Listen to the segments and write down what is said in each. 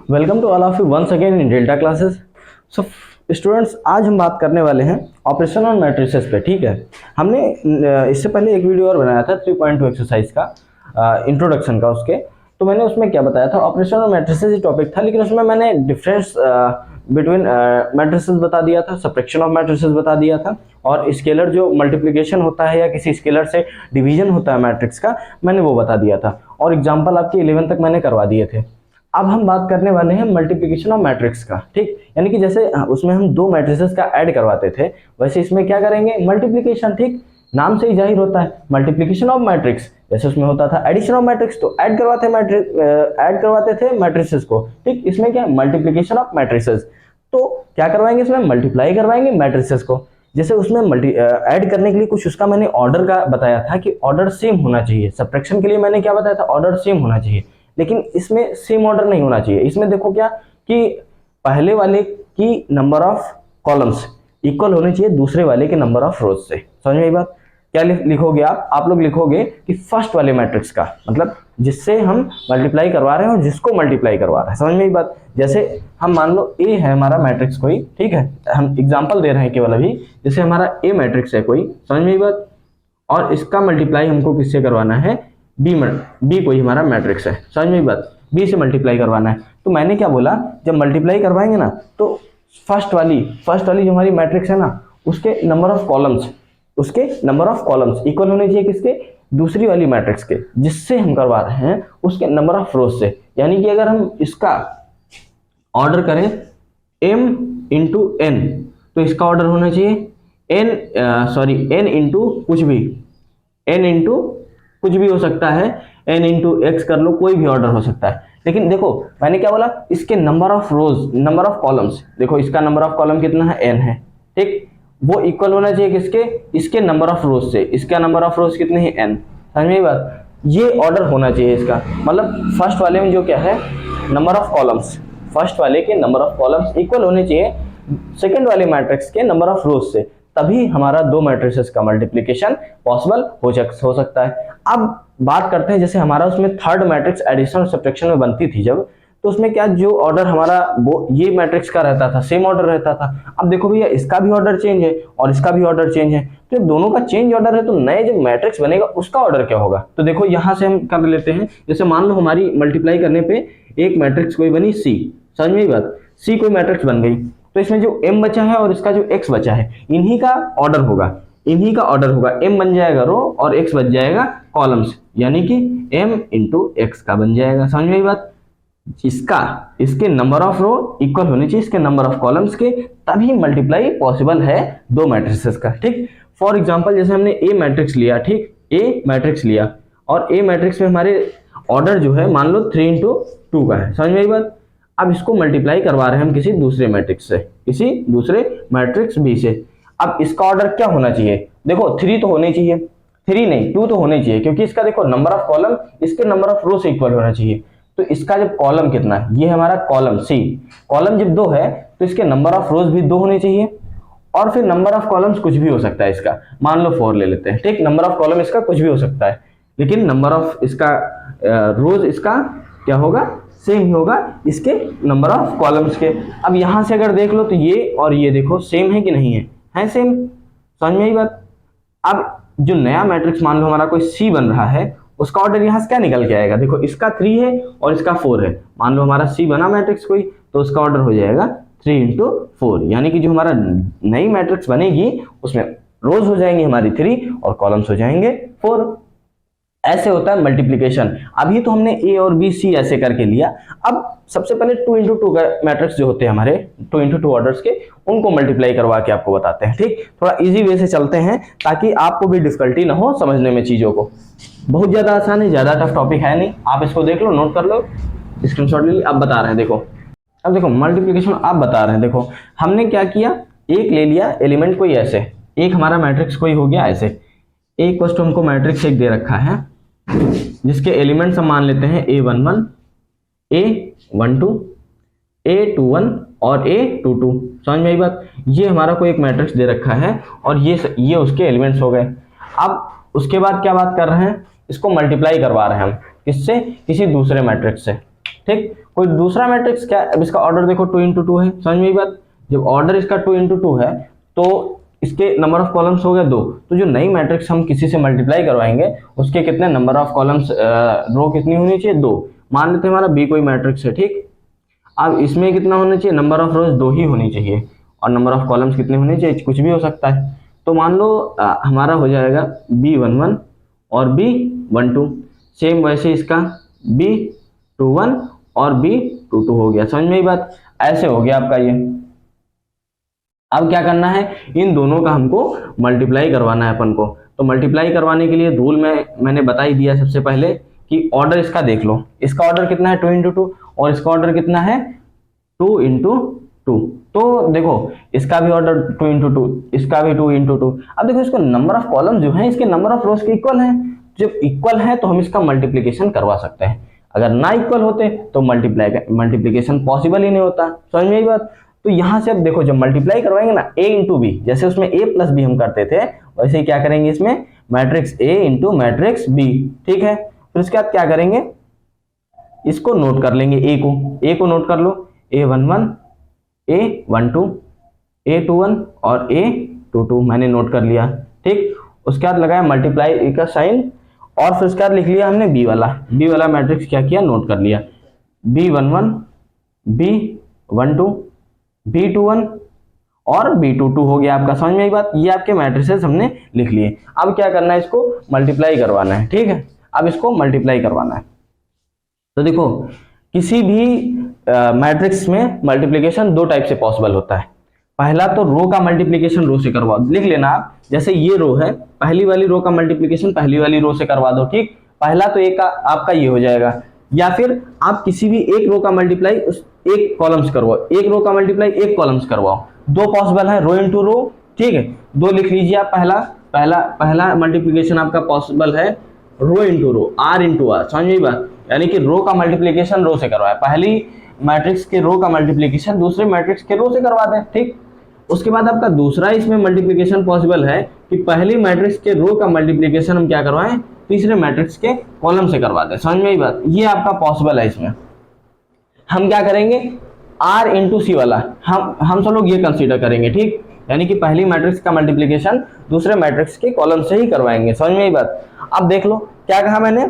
Welcome to all of you once again in Delta classes. So students, आज हम बात करने वाले हैं ऑपरेशन ऑन मैट्रिसेस पे। ठीक है, हमने इससे पहले एक वीडियो और बनाया था 3.2 एक्सरसाइज का इंट्रोडक्शन का उसके। तो मैंने उसमें क्या बताया था, operation on matrices he topic था, लेकिन उसमें मैंने डिफरेंस बिटवीन मैट्रिसेस बता दिया था, सब्ट्रैक्शन ऑफ मैट्रिसेस बता दिया था, और स्केलर जो मल्टीप्लिकेशन होता है या किसी स्केलर से डिवीजन होता है मैट्रिक्स का, मैंने वो बता दिया था, और एग्जाम्पल आपके 11 तक मैंने करवा दिए थे। अब हम बात करने वाले हैं मल्टीप्लिकेशन ऑफ मैट्रिक्स का। ठीक, यानी कि जैसे उसमें हम दो मैट्रिसेस का ऐड करवाते थे, वैसे इसमें क्या करेंगे, मल्टीप्लिकेशन। ठीक, नाम से ही जाहिर होता है मल्टीप्लिकेशन ऑफ मैट्रिक्स। जैसे उसमें होता था एडिशन ऑफ मैट्रिक्स, तो ऐड करवाते थे मैट्रिसेस को। ठीक, इसमें क्या है, मल्टीप्लिकेशन ऑफ मैट्रिसेस। तो क्या करवाएंगे, इसमें मल्टीप्लाई करवाएंगे मैट्रिसेस को। जैसे उसमें ऐड करने के लिए कुछ उसका मैंने ऑर्डर का बताया था कि ऑर्डर सेम होना चाहिए। सब्ट्रैक्शन के लिए मैंने क्या बताया था, ऑर्डर सेम होना चाहिए, लेकिन इसमें सेम ऑर्डर नहीं होना चाहिए। इसमें देखो क्या कि पहले वाले की नंबर ऑफ कॉलम्स इक्वल होने चाहिए दूसरे वाले के नंबर ऑफ रोज से। समझ में आई बात? क्या लिखोगे आप लोग लिखोगे कि फर्स्ट वाले मैट्रिक्स का, मतलब जिससे हम मल्टीप्लाई करवा रहे हैं और जिसको मल्टीप्लाई करवा रहे हैं। समझ में आई बात? जैसे हम मान लो ए है हमारा मैट्रिक्स कोई, ठीक है, हम एग्जांपल दे रहे हैं केवल अभी। जैसे हमारा ए मैट्रिक्स है कोई, समझ में आई बात, और इसका मल्टीप्लाई हमको किससे करवाना है, बी कोई हमारा मैट्रिक्स है, समझ में बात, बी से मल्टीप्लाई करवाना है। तो मैंने क्या बोला, जब मल्टीप्लाई करवाएंगे ना, तो फर्स्ट वाली जो हमारी मैट्रिक्स है ना, उसके नंबर ऑफ कॉलम्स इक्वल होने चाहिए किसके, दूसरी वाली मैट्रिक्स के जिससे हम करवा रहे हैं उसके नंबर ऑफ रोज से। यानी कि अगर हम इसका ऑर्डर करें m इंटू n, तो इसका ऑर्डर होना चाहिए n इंटू कुछ भी, n इंटू कुछ भी हो सकता है, n इंटू एक्स कर लो, कोई भी ऑर्डर हो सकता है। लेकिन देखो मैंने क्या बोला, इसके number of rows, number of columns, देखो इसका नंबर ऑफ कॉलम कितना है, n है। ठीक, वो इक्वल होना चाहिए किसके, इसके नंबर ऑफ रोज से। इसका नंबर ऑफ रोज कितने हैं, n। समझ में बात? ये ऑर्डर होना चाहिए इसका, मतलब फर्स्ट वाले में जो क्या है, नंबर ऑफ कॉलम्स, फर्स्ट वाले के नंबर ऑफ कॉलम्स इक्वल होने चाहिए सेकंड वाले मैट्रिक्स के नंबर ऑफ रोज से, तभी हमारा दो मैट्रिसेस का मल्टीप्लिकेशन पॉसिबल हो सकता है। अब बात करते हैं, जैसे हमारा उसमें थर्ड मैट्रिक्स एडिशन और सब्ट्रैक्शन में बनती थी जब, तो उसमें क्या जो ऑर्डर हमारा वो ये मैट्रिक्स का रहता था, सेम ऑर्डर रहता था। अब देखो भैया, इसका भी ऑर्डर चेंज है और इसका भी ऑर्डर चेंज है, तो दोनों का चेंज ऑर्डर है, तो नए जो मैट्रिक्स बनेगा उसका ऑर्डर क्या होगा। तो देखो यहाँ से हम कर लेते हैं, जैसे मान लो हमारी मल्टीप्लाई करने पे एक मैट्रिक्स कोई बनी सी, समझ में बात, सी कोई मैट्रिक्स बन गई, तो इसमें जो m बचा है और इसका जो x बचा है, इन्हीं का ऑर्डर होगा। m बन जाएगा रो और x बच जाएगा कॉलम्स, यानी कि m इंटू एक्स का बन जाएगा। समझ में आई बात? इसके नंबर ऑफ रो इक्वल होने चाहिए इसके नंबर ऑफ कॉलम्स के, तभी मल्टीप्लाई पॉसिबल है दो मैट्रिसेस का। ठीक, फॉर एग्जांपल जैसे हमने ए मैट्रिक्स लिया, ठीक, ए मैट्रिक्स लिया, और ए मैट्रिक्स में हमारे ऑर्डर जो है मान लो 3 इंटू 2 का है। समझ में आई बात? अब इसको मल्टीप्लाई करवा रहे हैं हम किसी दूसरे मैट्रिक्स से, किसी दूसरे मैट्रिक्स बी से। अब इसका ऑर्डर क्या होना चाहिए, देखो 3 तो होने चाहिए, 3 नहीं 2 तो होने चाहिए, क्योंकि इसका देखो नंबर ऑफ कॉलम इसके नंबर ऑफ रो से इक्वल होना चाहिए। तो इसका जब कॉलम कितना है, ये हमारा कॉलम सी, कॉलम जब 2 है तो इसके नंबर ऑफ रोज भी 2 होने चाहिए, और फिर नंबर ऑफ कॉलम्स कुछ भी हो सकता है इसका, मान लो 4 ले लेते हैं। ठीक, नंबर ऑफ कॉलम इसका कुछ भी हो सकता है, लेकिन नंबर ऑफ इसका रोज इसका क्या होगा, सेम ही होगा इसके नंबर ऑफ कॉलम्स के। अब यहां से अगर देख लो तो ये और ये देखो सेम है कि नहीं है सेम। समझ में आई बात? अब जो नया मैट्रिक्स मान लो हमारा कोई सी बन रहा है, उसका ऑर्डर यहां से क्या निकल के आएगा, देखो इसका 3 है और इसका 4 है। मान लो हमारा सी बना मैट्रिक्स कोई, तो उसका ऑर्डर हो जाएगा 3 इंटू 4, यानी कि जो हमारा नई मैट्रिक्स बनेगी उसमें रोज हो जाएंगी हमारी 3 और कॉलम्स हो जाएंगे 4। ऐसे होता है मल्टीप्लिकेशन। अभी तो हमने ए और बी सी ऐसे करके लिया। अब सबसे पहले 2 इंटू 2 का मैट्रिक्स जो होते हैं हमारे 2 इंटू 2 ऑर्डर्स के, उनको मल्टीप्लाई करवा के आपको बताते हैं। ठीक, थोड़ा इजी वे से चलते हैं ताकि आपको भी डिफिकल्टी ना हो समझने में चीजों को। बहुत ज्यादा आसान है, ज्यादा टफ टॉपिक है नहीं, आप इसको देख लो, नोट कर लो, स्क्रीनशॉट ले ली। अब बता रहे हैं, देखो अब देखो मल्टीप्लिकेशन आप बता रहे हैं। देखो हमने क्या किया, एक ले लिया एलिमेंट कोई ऐसे, एक हमारा मैट्रिक्स कोई हो गया ऐसे, एक वस्तु हमको मैट्रिक्स एक दे रखा है जिसके एलिमेंट्स हम मान लेते हैं A11, A12, A21 और A22। समझ में आई बात? ये हमारा कोई एक मैट्रिक्स दे रखा है और ये उसके एलिमेंट्स हो गए। अब उसके बाद क्या बात कर रहे हैं, इसको मल्टीप्लाई करवा रहे हैं हम किससे, किसी दूसरे मैट्रिक्स से। ठीक, कोई दूसरा मैट्रिक्स क्या, अब इसका ऑर्डर देखो 2 इंटू 2 है, समझ में ये बात। जब ऑर्डर इसका 2 इंटू 2 है तो इसके नंबर ऑफ कॉलम्स हो गए 2, तो जो नई मैट्रिक्स हम किसी से मल्टीप्लाई करवाएंगे उसके कितने नंबर ऑफ कॉलम्स, रो कितनी होनी चाहिए, 2। मान लेते हैं हमारा बी कोई मैट्रिक्स है, ठीक। अब इसमें कितना होना चाहिए, नंबर ऑफ रोज 2 ही होनी चाहिए, और नंबर ऑफ कॉलम्स कितने होने चाहिए, कुछ भी हो सकता है। तो मान लो हमारा हो जाएगा B11 और B12, सेम वैसे इसका B21 और B22 हो गया, समझ में ये बात। ऐसे हो गया आपका ये। अब क्या करना है, इन दोनों का हमको मल्टीप्लाई करवाना है अपन को। तो मल्टीप्लाई करवाने के लिए रूल मैंने बता ही दिया सबसे पहले कि ऑर्डर इसका देख लो, इसका ऑर्डर कितना है 2 इंटू 2 और इसका ऑर्डर कितना है 2 इंटू 2। तो देखो इसका भी ऑर्डर 2 इंटू 2, इसका भी 2 इंटू 2। अब देखो इसको नंबर ऑफ कॉलम जो है इसके नंबर ऑफ रोज के इक्वल है। जब इक्वल है तो हम इसका मल्टीप्लीकेशन करवा सकते हैं, अगर ना इक्वल होते तो मल्टीप्लीकेशन पॉसिबल ही नहीं होता, समझ में ये बात। तो यहां से अब देखो जब मल्टीप्लाई करवाएंगे ना a इंटू बी, जैसे उसमें a प्लस बी हम करते थे वैसे ही क्या करेंगे इसमें matrix a into matrix b, ठीक है। फिर उसके बाद क्या करेंगे, इसको नोट कर लेंगे, a को नोट कर लो, a11 a12 a21 और a22 मैंने नोट कर लिया, ठीक। उसके बाद लगाया मल्टीप्लाई का साइन और फिर उसके बाद लिख लिया हमने बी वाला मैट्रिक्स क्या किया, नोट कर लिया, b11 b12 B21 और B22 हो गया आपका, समझ में आई बात। ये आपके मैट्रिसेस हमने लिख लिए। अब क्या करना है, इसको मल्टीप्लाई करवाना है, ठीक है। अब इसको मल्टीप्लाई करवाना है। तो देखो किसी भी मैट्रिक्स में मल्टीप्लिकेशन 2 टाइप से पॉसिबल होता है। पहला तो रो का मल्टीप्लिकेशन रो से करवाओ, लिख लेना आप, जैसे ये रो है, पहली वाली रो का मल्टीप्लिकेशन पहली वाली रो से करवा दो, ठीक। पहला तो एक आपका ये हो जाएगा, या फिर आप किसी भी एक रो का मल्टीप्लाई उस एक कॉलम्स करवाओ, एक रो का मल्टीप्लाई एक कॉलम्स करवाओ। 2 पॉसिबल है, रो इंटू रो, ठीक है। 2 लिख लीजिए आप, पहला मल्टीप्लिकेशन आपका पॉसिबल है row into row, R into R, समझ में बात। यानी कि रो का मल्टीप्लिकेशन रो से करवाए, पहली मैट्रिक्स के रो का मल्टीप्लिकेशन दूसरे मैट्रिक्स के रो से करवा दें, ठीक। उसके बाद आपका दूसरा इसमें मल्टीप्लिकेशन पॉसिबल है कि पहली मैट्रिक्स के रो का मल्टीप्लिकेशन हम क्या करवाएं, तीसरे मैट्रिक्स के कॉलम से करवा दें, समझ में ये बात। ये आपका पॉसिबल है। इसमें हम क्या करेंगे, R इंटू सी वाला हम सब लोग ये कंसीडर करेंगे, ठीक। यानी कि पहली मैट्रिक्स का मल्टीप्लिकेशन दूसरे मैट्रिक्स के कॉलम से ही करवाएंगे, समझ में ये बात। अब देख लो क्या कहा मैंने,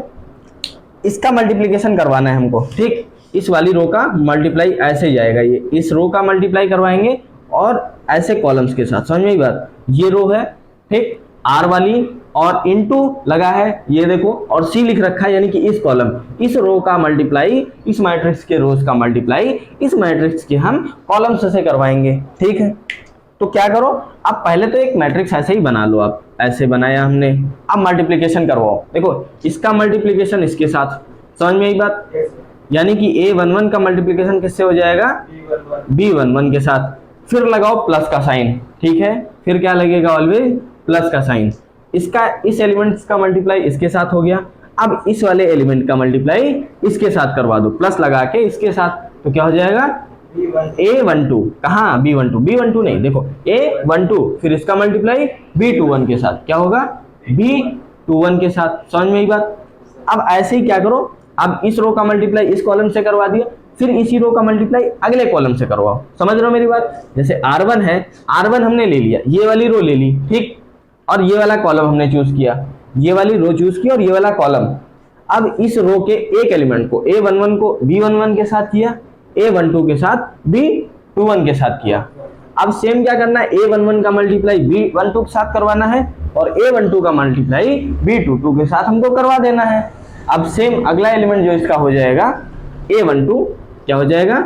इसका मल्टीप्लिकेशन करवाना है हमको, ठीक। इस वाली रो का मल्टीप्लाई ऐसे जाएगा, ये इस रो का मल्टीप्लाई करवाएंगे और ऐसे कॉलम्स के साथ, समझ में ये बात। ये रो है, ठीक, R वाली और इनटू लगा है ये देखो, और सी लिख रखा है, यानी कि इस कॉलम, इस रो का मल्टीप्लाई इस मैट्रिक्स के रोज का मल्टीप्लाई इस मैट्रिक्स के हम कॉलम्स से करवाएंगे, ठीक है। तो क्या करो, अब पहले तो एक मैट्रिक्स ऐसे ही बना लो, आप ऐसे बनाया हमने, अब मल्टीप्लिकेशन करवाओ। देखो इसका मल्टीप्लिकेशन इसके साथ, समझ में आई बात। यानी कि A11 का मल्टीप्लिकेशन किससे हो जाएगा, B11 के साथ। फिर लगाओ प्लस का साइन, ठीक है। फिर क्या लगेगा, ऑलवेज प्लस का साइन। इसका इस एलिमेंट्स का मल्टीप्लाई इसके साथ हो गया। अब इस वाले एलिमेंट का मल्टीप्लाई इसके साथ करवा दो, प्लस लगा के इसके साथ, तो क्या हो जाएगा A12, कहाँ B12 नहीं, देखो A12, फिर इसका मल्टीप्लाई B21 के साथ, क्या होगा B21 के साथ, समझ में आई बात। अब ऐसे ही क्या करो, अब इस रो का मल्टीप्लाई इस कॉलम से करवा दिया, फिर इसी रो का मल्टीप्लाई अगले कॉलम से करवाओ, समझ रहे हो मेरी बात। जैसे R1 है, R1 हमने ले लिया, ये वाली रो ले ली, ठीक, और ये वाला कॉलम हमने चूज किया, ये वाली रो चूज की और ये वाला कॉलम। अब इस रो के एक एलिमेंट को A11 को B11 के साथ किया, A12 के साथ B21 के साथ किया। अब सेम क्या करना है, A11 का मल्टीप्लाई B12 के साथ करवाना है और A12 का मल्टीप्लाई B22 के साथ हमको करवा देना है। अब सेम अगला एलिमेंट जो इसका हो जाएगा A12, क्या हो जाएगा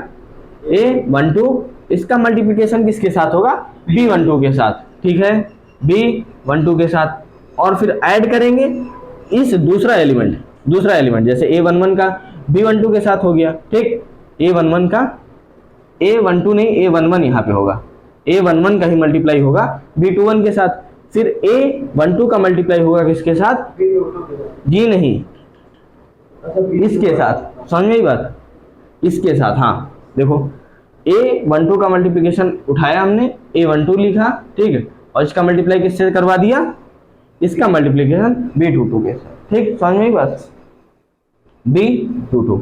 A12, इसका मल्टीप्लिकेशन किसके साथ होगा, B12 के साथ, ठीक है, B12 के साथ। और फिर ऐड करेंगे इस दूसरा एलिमेंट, जैसे A11 का B12 के साथ हो गया, ठीक। A11 का A12 नहीं, A11 यहाँ पे होगा, A11 का ही मल्टीप्लाई होगा B21 के साथ। फिर A12 का मल्टीप्लाई होगा किसके साथ, जी नहीं, इसके साथ, समझ में आई बात, इसके साथ। हाँ देखो A12 का मल्टीप्लिकेशन उठाया हमने, A12 लिखा, ठीक है, और इसका मल्टीप्लाई किससे करवा दिया, इसका मल्टीप्लिकेशन B22 के साथ, ठीक, समझ में आई बात, B22।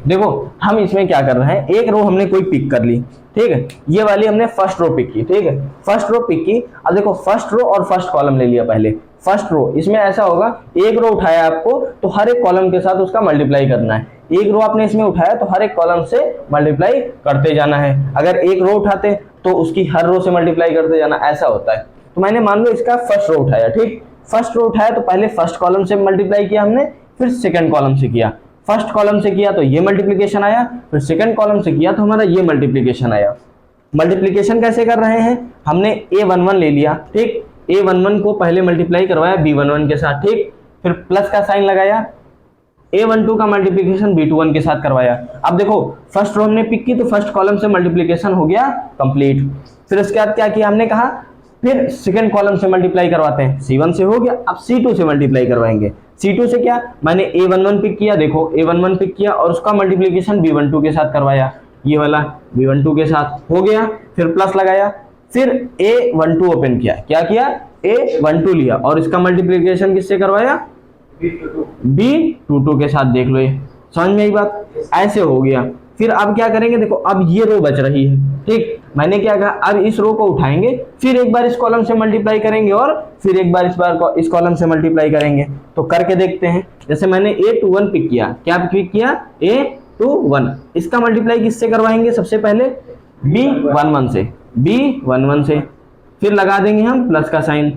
देखो हम इसमें क्या कर रहे हैं, एक रो हमने कोई पिक कर ली, ठीक है, ये वाली हमने फर्स्ट रो पिक की, ठीक है, फर्स्ट रो पिक की। अब देखो फर्स्ट रो और फर्स्ट कॉलम ले लिया पहले, फर्स्ट रो, इसमें ऐसा होगा एक रो उठाया आपको तो हर एक कॉलम के साथ उसका मल्टीप्लाई करना है, एक रो आपने इसमें उठाया तो हर एक कॉलम से मल्टीप्लाई करते जाना है, अगर एक रो उठाते तो उसकी हर रो से मल्टीप्लाई करते जाना, ऐसा होता है। तो मैंने मान लो इसका फर्स्ट रो उठाया, ठीक, फर्स्ट रो उठाया तो पहले फर्स्ट कॉलम से मल्टीप्लाई किया हमने, फिर सेकंड कॉलम से किया, फर्स्ट कॉलम से किया तो ये मल्टीप्लिकेशन आया, फिर सेकंड कॉलम से किया तो हमारा ये मल्टीप्लिकेशन आया। मल्टीप्लिकेशन कैसे कर रहे हैं, हमने a11 ले लिया, ठीक, a11 को पहले मल्टीप्लाई करवाया b11 के साथ, ठीक, फिर प्लस का साइन लगाया, a12 का मल्टीप्लिकेशन b21 के साथ करवाया। अब देखो फर्स्ट रो हमने पिक की तो फर्स्ट कॉलम से मल्टीप्लिकेशन हो गया कंप्लीट, फिर उसके बाद क्या किया हमने कहा, फिर सेकंड कॉलम से मल्टीप्लाई करवाते हैं, c1 से हो गया, अब c2 से मल्टीप्लाई करवाएंगे, c2 से क्या, मैंने a11 पिक किया, देखो a11 पिक किया और उसका मल्टीप्लिकेशन b12 के साथ करवाया, ये वाला b12 के साथ हो गया, फिर प्लस लगाया, फिर a12 ओपन किया, क्या किया, a12 लिया और इसका मल्टीप्लिकेशन किससे करवाया, b22 के साथ, देख लो ये समझ में आई बात, ऐसे हो गया। फिर अब क्या करेंगे, देखो अब ये रो बच रही है, ठीक, मैंने क्या कहा, अब इस रो को उठाएंगे, फिर एक बार इस कॉलम से मल्टीप्लाई करेंगे और फिर एक बार इस कॉलम से मल्टीप्लाई करेंगे। तो करके देखते हैं, जैसे मैंने a21 पिक किया, क्या पिक किया, a21, इसका मल्टीप्लाई किससे करवाएंगे, सबसे पहले b11 से, b11 से, फिर लगा देंगे हम प्लस का साइन।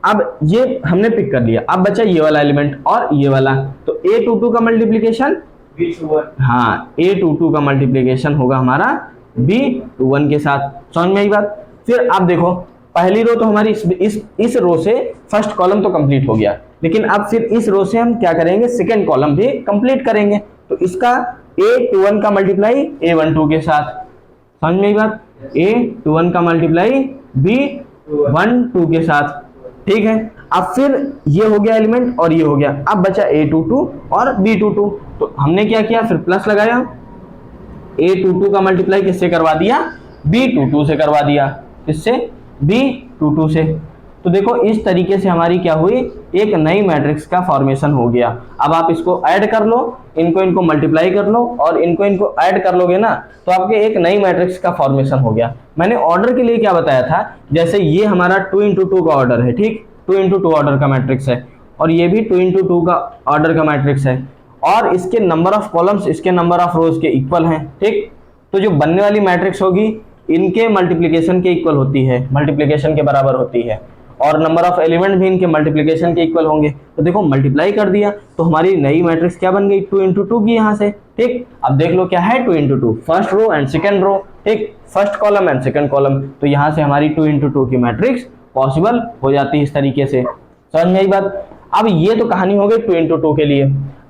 अब ये हमने पिक कर लिया, अब बचा ये वाला एलिमेंट और ये वाला, तो a22 का मल्टीप्लिकेशन b21, हाँ a22 का मल्टीप्लिकेशन होगा हमारा b21 के साथ, समझ में आई बात। फिर आप देखो पहली रो तो हमारी इस रो से फर्स्ट कॉलम तो कंप्लीट हो गया, लेकिन अब फिर इस रो से हम क्या करेंगे, सेकंड कॉलम भी कंप्लीट करेंगे, तो इसका a21 का मल्टीप्लाई a12 के साथ, समझ में आई बात, a21 का मल्टीप्लाई b12 के साथ, ठीक है। अब फिर ये हो गया एलिमेंट और ये हो गया, अब बचा a22 और b22, तो हमने क्या किया, फिर प्लस लगाया, a22 का मल्टीप्लाई किससे करवा दिया, b22 से करवा दिया, किससे, b22 से। तो देखो इस तरीके से हमारी क्या हुई, एक नई मैट्रिक्स का फॉर्मेशन हो गया। अब आप इसको ऐड कर लो, इनको मल्टीप्लाई कर लो और इनको ऐड कर लोगे ना, तो आपके एक नई मैट्रिक्स का फॉर्मेशन हो गया। मैंने ऑर्डर के लिए क्या बताया था, जैसे ये हमारा 2 into 2 का ऑर्डर है, ठीक, 2 into 2 ऑर्डर का मैट्रिक्स है, और ये भी 2 into 2 का ऑर्डर का मैट्रिक्स है, और इसके नंबर ऑफ कॉलम्स इसके नंबर ऑफ रोज के इक्वल हैं, ठीक। तो जो बनने वाली मैट्रिक्स होगी इनके मल्टीप्लिकेशन के इक्वल होती है, मल्टीप्लिकेशन के बराबर होती है, और नंबर ऑफ एलिमेंट भी इनके मल्टीप्लिकेशन के इक्वल होंगे। तो देखो मल्टीप्लाई कर दिया तो हमारी नई मैट्रिक्स क्या बन गई, 2 into 2 की यहाँ से, ठीक। अब देख लो क्या है 2 into 2, first row and second row, ठीक, first column and second column, तो यहाँ से हमारी 2 into 2 की मैट्रिक्स पॉसिबल हो जाती है इस तरीके से, समझ में आई बात। अब ये तो कहानी हो गई 2 into 2 के लिए।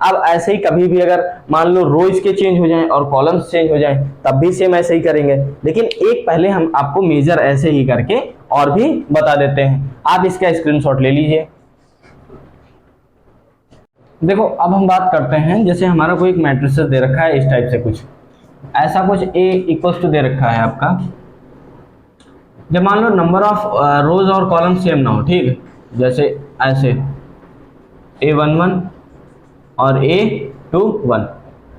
अब ऐसे ही कभी भी अगर मान लो रो इसके चेंज हो जाएं और कॉलम्स चेंज हो जाएं तब भी सेम ऐसे ही करेंगे, लेकिन एक पहले हम आपको मेजर ऐसे ही करके और भी बता देते हैं, आप इसका स्क्रीनशॉट ले लीजिए। देखो अब हम बात करते हैं, जैसे हमारा कोई एक मैट्रिक्स दे रखा है इस टाइप से, कुछ ऐसा कुछ a = दे रखा है आपका, जब मान लो नंबर ऑफ रोज और कॉलम सेम ना हो, ठीक, जैसे ऐसे a11 और a21,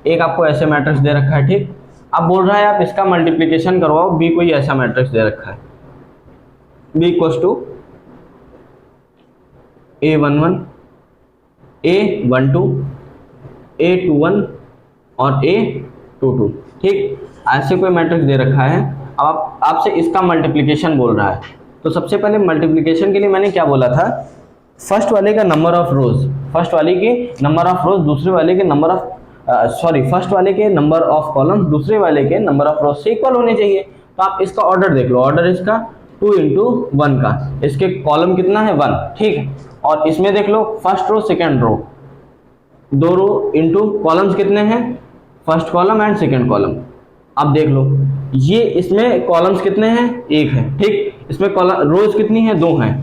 एक आपको ऐसे मैट्रिक्स दे रखा है, ठीक। अब बोल रहा है आप इसका मल्टीप्लिकेशन करवाओ, b कोई ऐसा मैट्रिक्स दे रखा है, b = a11 a12 a21 और a22, ठीक, ऐसे कोई मैट्रिक्स दे रखा है। अब आपसे इसका मल्टीप्लिकेशन बोल रहा है, तो सबसे पहले मल्टीप्लिकेशन के लिए मैंने क्या बोला था, फर्स्ट वाले का नंबर ऑफ रोज, फर्स्ट वाले के नंबर ऑफ रोज दूसरे वाले के नंबर ऑफ फर्स्ट वाले के नंबर ऑफ कॉलम दूसरे वाले के नंबर ऑफ रोज से इक्वल होने चाहिए। तो आप इसका ऑर्डर देख लो, ऑर्डर इसका 2 into 1 का, इसके कॉलम कितना है 1, ठीक है, और इसमें देख लो first row second row, 2 rho into columns कितने हैं, first column and second column. अब देख लो ये इसमें कॉलम्स कितने हैं, 1 है, ठीक, इसमें कॉलम रोज कितनी है, 2 हैं,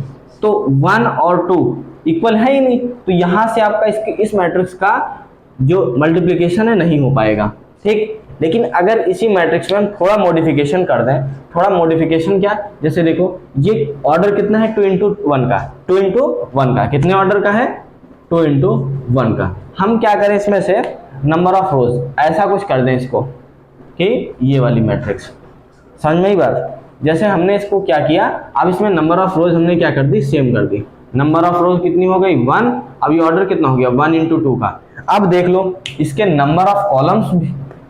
तो 1 और 2 इक्वल है ही नहीं, तो यहाँ से आपका इस मैट्रिक्स का जो मल्टीप्लिकेशन है नहीं हो पाएगा, ठीक। लेकिन अगर इसी मैट्रिक्स में हम थोड़ा मॉडिफिकेशन कर दें, थोड़ा मॉडिफिकेशन क्या, जैसे देखो ये ऑर्डर कितना है 2 into 1 का, 2 into 1 का, कितने ऑर्डर का है 2 into 1 का। हम क्या करें इसमें से नंबर ऑफ रोज, ऐसा कुछ कर दें इसको कि ये वाली मैट्रिक्स, समझ में ही बात। जैसे हमने इसको क्या किया, अब इसमें नंबर ऑफ रोज हमने क्या कर दी, सेम कर दी। नंबर ऑफ रोज कितनी हो गई 1, अब ये ऑर्डर कितना हो गया 1 × 2 का। अब देख लो इसके नंबर ऑफ कॉलम्स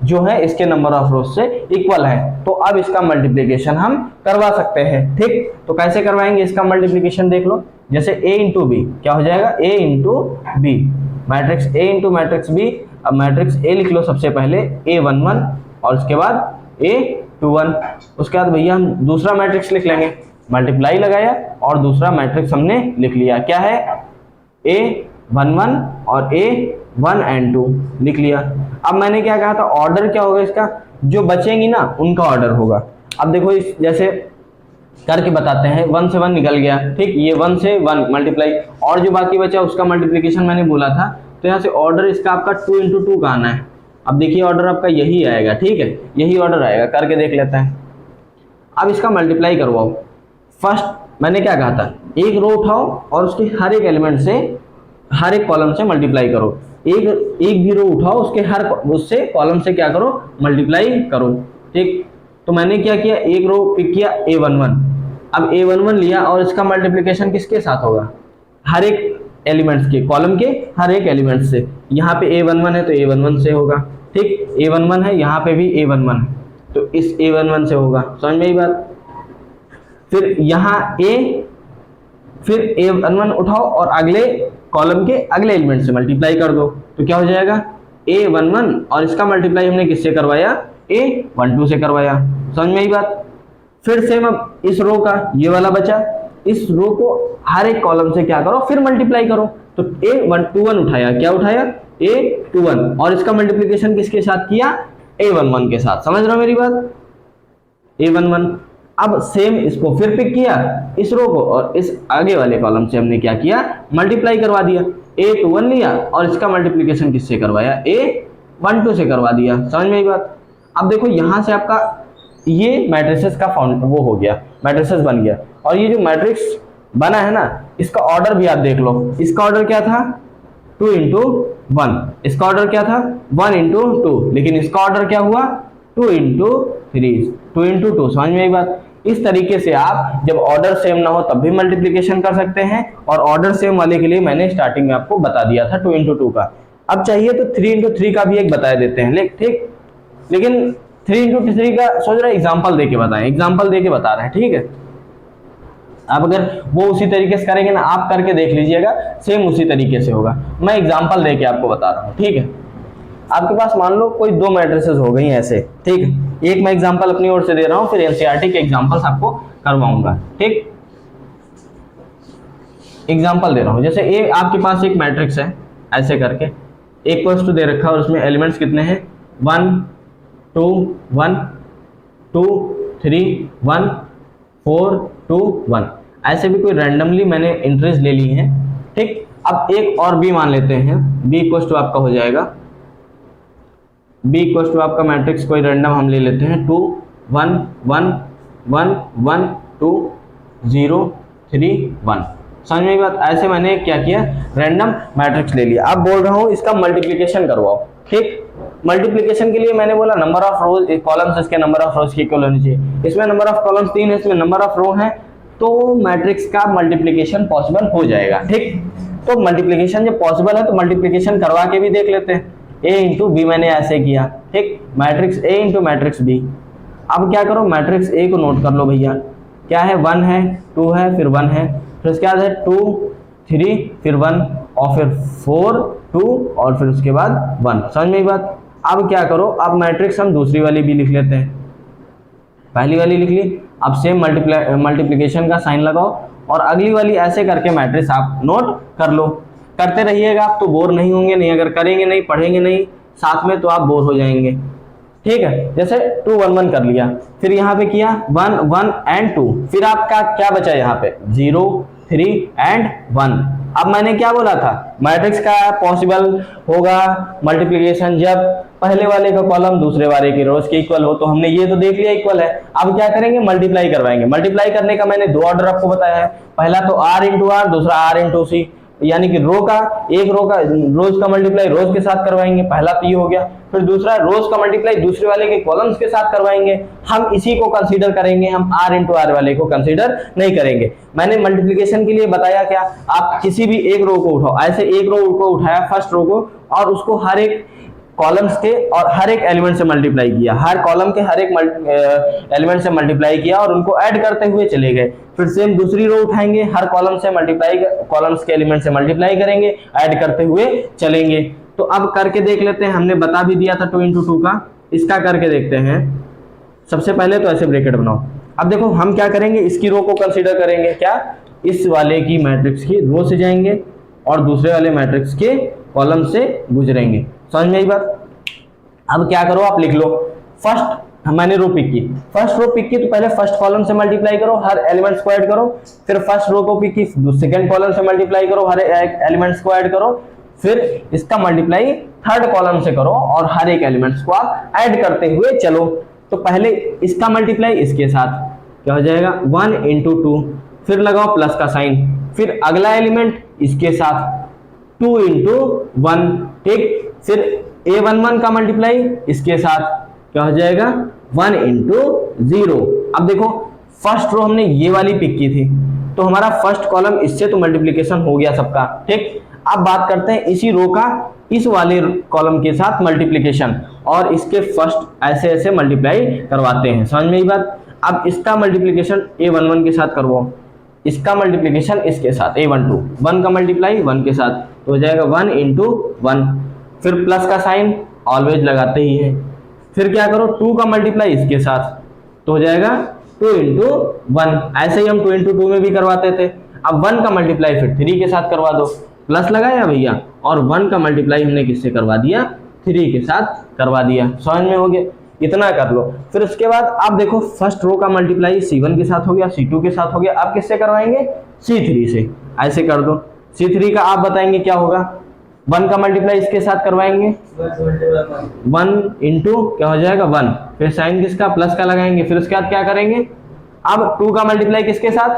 जो है इसके नंबर ऑफ रोज से इक्वल है, तो अब इसका मल्टीप्लिकेशन हम करवा सकते हैं। ठीक, तो कैसे करवाएंगे इसका मल्टीप्लिकेशन देख लो। जैसे a × b क्या हो जाएगा, a × b, matrix a × matrix b। अब मैट्रिक्स a लिख लो सबसे पहले a11 और उसके बाद a21, उसके बाद भैया हम दूसरा मैट्रिक्स लिख लेंगे, मल्टीप्लाई लगाया और दूसरा मैट्रिक्स हमने लिख लिया, क्या है a11 और a1 and 2 लिख लिया। अब मैंने क्या कहा था, ऑर्डर क्या होगा इसका, जो बचेंगी ना उनका ऑर्डर होगा। अब देखो इस जैसे करके बताते हैं, 1 से 1 निकल गया, ठीक, ये 1 से 1 मल्टीप्लाई, और जो बाकी बचा उसका मल्टीप्लिकेशन मैंने बोला था, तो यहाँ से ऑर्डर इसका आपका 2 × 2 का आना है। अब देखिए ऑर्डर आपका यही आएगा, ठीक है, यही ऑर्डर आएगा, करके देख लेते हैं। अब इसका मल्टीप्लाई करवाओ। फर्स्ट मैंने क्या कहा था, एक रो उठाओ और उसके हर एक एलिमेंट से, हर एक कॉलम से मल्टीप्लाई करो। एक भी रो उठाओ, उसके हर उससे कॉलम से क्या करो, मल्टीप्लाई करो। ठीक, तो मैंने क्या किया, एक रो पिक किया a11, अब a11 लिया और इसका मल्टीप्लिकेशन किसके साथ होगा, हर एक एलिमेंट्स के, कॉलम के हर एक एलिमेंट से। यहाँ पे a11 है तो a11 से होगा, ठीक, a11 है, यहाँ पे भी a11 है तो इस a11 से होगा, समझ में ही बात। फिर यहाँ फिर a11 उठाओ और अगले कॉलम के अगले एलिमेंट से मल्टीप्लाई कर दो, तो क्या हो जाएगा a11 और इसका मल्टीप्लाई हमने किससे करवाया, a12 से करवाया, समझ में ही बात। फिर सेम अब इस रो का ये वाला बचा, इस रो को हर एक कॉलम से क्या करो, फिर मल्टीप्लाई करो, तो a21 उठाया, क्या उठाया a21 और इसका मल्टीप्लिकेशन किसके साथ किया, a11 के साथ, समझ रहे हो मेरी बात, a11। अब सेम इसको फिर पिक किया, इस रो को, और इस आगे वाले कॉलम से हमने क्या किया, मल्टीप्लाई करवा दिया, a21 लिया और इसका मल्टीप्लिकेशन किससे करवाया, a12 से करवा दिया, समझ में ही बात। अब देखो यहाँ से आपका ये मैट्रिसेस का फाउंड वो हो गया, मैट्रिसेस बन गया, और ये जो मैट्रिक्स बना है ना, इसका ऑर्डर भी आप देख लो, इसका ऑर्डर क्या था 2 × 1, इसका ऑर्डर क्या था 1 × 2, लेकिन इसका ऑर्डर क्या हुआ 2 × 3, 2 × 2, समझ में आई बात। इस तरीके से आप जब ऑर्डर सेम ना हो तब भी मल्टीप्लिकेशन कर सकते हैं, और ऑर्डर सेम वाले के लिए मैंने स्टार्टिंग में आपको बता दिया था 2 × 2 का। अब चाहिए तो 3 × 3 का भी एक बता देते हैं, ठीक, लेकिन 3 × 3 का सोच रहे एग्जाम्पल देके बताएं, एग्जाम्पल देके बता रहे हैं, ठीक है। आप अगर वो उसी तरीके से करेंगे ना, आप करके देख लीजिएगा, सेम उसी तरीके से होगा, मैं एग्जाम्पल देके आपको बता रहा हूँ, ठीक है। आपके पास मान लो कोई 2 मैट्रिसेस हो गई ऐसे, ठीक है, एक मैं एग्जाम्पल अपनी ओर से दे रहा हूँ, फिर एनसीईआरटी के एग्जाम्पल्स आपको करवाऊंगा, ठीक। एग्जाम्पल दे रहा हूँ, जैसे ए आपके पास एक मैट्रिक्स है ऐसे करके, एक = दे रखा है और उसमें एलिमेंट्स कितने हैं 1 2 1 2 3 1 4 2 1, ऐसे भी कोई रैंडमली मैंने एंट्रीज ले ली हैं, ठीक। अब एक और बी मान लेते हैं, बी = आपका हो जाएगा, बी = आपका मैट्रिक्स कोई रैंडम हम ले लेते हैं 2 1 1 1 1 2 0 3 1, समझ में बात। ऐसे मैंने क्या किया, रैंडम मैट्रिक्स ले लिया। अब बोल रहा हूँ इसका मल्टीप्लिकेशन करवाओ, ठीक। मल्टीप्लिकेशन के लिए मैंने बोला नंबर ऑफ रोज, कॉलम्स इसके नंबर ऑफ रोज की इक्वल होनी चाहिए, इसमें नंबर ऑफ कॉलम्स 3 है, इसमें नंबर ऑफ रो है, तो मैट्रिक्स का मल्टीप्लिकेशन पॉसिबल हो जाएगा, ठीक। तो मल्टीप्लिकेशन जब पॉसिबल है तो मल्टीप्लिकेशन करवा के भी देख लेते हैं। a × b मैंने ऐसे किया, ठीक, मैट्रिक्स a × मैट्रिक्स b। अब क्या करो, मैट्रिक्स a को नोट कर लो भैया, क्या है 1 है 2 है फिर 1 है, फिर उसके बाद है 2 3 फिर 1 और फिर 4 2 और फिर उसके बाद 1, समझ में बात। अब क्या करो, अब मैट्रिक्स हम दूसरी वाली भी लिख लेते हैं, पहली वाली लिख ली, अब सेम मल्टीप्लिकेशन का साइन लगाओ और अगली वाली ऐसे करके मैट्रिक्स आप नोट कर लो। करते रहिएगा, आप तो बोर नहीं होंगे, नहीं अगर करेंगे नहीं, पढ़ेंगे नहीं साथ में तो आप बोर हो जाएंगे, ठीक है। जैसे 2 1 1 कर लिया, फिर यहाँ पे किया 1 1 and 2, फिर आपका क्या बचा यहाँ पे 0 3 and 1। अब मैंने क्या बोला था, मैट्रिक्स का पॉसिबल होगा मल्टीप्लिकेशन जब पहले वाले का कॉलम दूसरे वाले की रोज के इक्वल हो, तो हमने ये तो देख लिया इक्वल है। अब क्या करेंगे, मल्टीप्लाई करवाएंगे। मल्टीप्लाई करने का मैंने 2 ऑर्डर आपको बताया है, पहला तो r × r, दूसरा r × c। यानी कि रोज का मल्टीप्लाई रोज के साथ करवाएंगे, पहला तो ये हो गया। फिर दूसरा रोज का मल्टीप्लाई दूसरे वाले के कॉलम्स के साथ करवाएंगे, हम इसी को कंसीडर करेंगे, हम r इंटू आर वाले को कंसीडर नहीं करेंगे। मैंने मल्टीप्लिकेशन के लिए बताया क्या, आप किसी भी एक रो को उठाओ, ऐसे एक रो को उठाया फर्स्ट रो को, और उसको हर एक कॉलम्स के और हर एक एलिमेंट से मल्टीप्लाई किया, हर कॉलम के हर एक एलिमेंट से मल्टीप्लाई किया और उनको ऐड करते हुए चले गए। फिर सेम दूसरी रो उठाएंगे, हर कॉलम से कॉलम्स के एलिमेंट से मल्टीप्लाई करेंगे, ऐड करते हुए चलेंगे। तो अब करके देख लेते हैं, हमने बता भी दिया था 2 इंटू 2 का, इसका करके देखते हैं। सबसे पहले तो ऐसे ब्रैकेट बनाओ। अब देखो हम क्या करेंगे, इसकी रो को कंसीडर करेंगे, क्या, इस वाले की मैट्रिक्स की रो से जाएंगे और दूसरे वाले मैट्रिक्स के कॉलम से गुजरेंगे। समझ में आई बात। अब क्या करो, आप लिख लो, फर्स्ट मैंने रो पिक की, फर्स्ट रो पिक की तो पहले फर्स्ट कॉलम से मल्टीप्लाई करो, हर एलिमेंट्स को ऐड करो। फिर फर्स्ट रो को पिक की, सेकंड कॉलम से मल्टीप्लाई करो, हर एलिमेंट्स को ऐड करो। फिर इसका मल्टीप्लाई थर्ड कॉलम से करो और हर एक एलिमेंट्स को आप ऐड करते हुए चलो। तो पहले इसका मल्टीप्लाई इसके साथ क्या हो जाएगा, 1 इंटू 2, फिर लगाओ प्लस का साइन, फिर अगला एलिमेंट इसके साथ 2 इंटू 1, ठीक। फिर a11 का मल्टीप्लाई इसके साथ क्या हो जाएगा, 1 इंटू 0। अब देखो फर्स्ट रो हमने ये वाली पिक की थी, तो हमारा फर्स्ट कॉलम इससे तो मल्टीप्लिकेशन हो गया सबका, ठीक। अब बात करते हैं इसी रो का इस वाले कॉलम के साथ मल्टीप्लिकेशन, और इसके फर्स्ट ऐसे ऐसे मल्टीप्लाई करवाते हैं। समझ में ये बात। अब इसका मल्टीप्लिकेशन a11 के साथ करवाओ, इसका मल्टीप्लिकेशन इसके साथ a12, 1 का मल्टीप्लाई 1 के साथ तो हो जाएगा 1 इंटू 1, फिर प्लस का साइन ऑलवेज लगाते ही है। फिर क्या करो, 2 का मल्टीप्लाई इसके साथ तो हो जाएगा 2 इंटू 1, ऐसे ही हम 2 इंटू 2 में भी करवाते थे। अब 1 का मल्टीप्लाई फिर 3 के साथ करवा दो, प्लस लगाया भैया, और 1 का मल्टीप्लाई हमने किससे करवा दिया, 3 के साथ करवा दिया। समझ में हो गया, इतना कर लो। फिर उसके बाद आप देखो फर्स्ट रो का मल्टीप्लाई C1 के साथ हो गया, C2 के साथ हो गया, आप किससे करवाएंगे, C3 से, ऐसे कर दो। C3 का आप बताएंगे क्या होगा, 1 का मल्टीप्लाई इसके साथ करवाएंगे, 1 इंटू क्या हो जाएगा 1, फिर साइन किसका, प्लस का लगाएंगे। फिर उसके बाद क्या करेंगे, अब 2 का मल्टीप्लाई किसके साथ,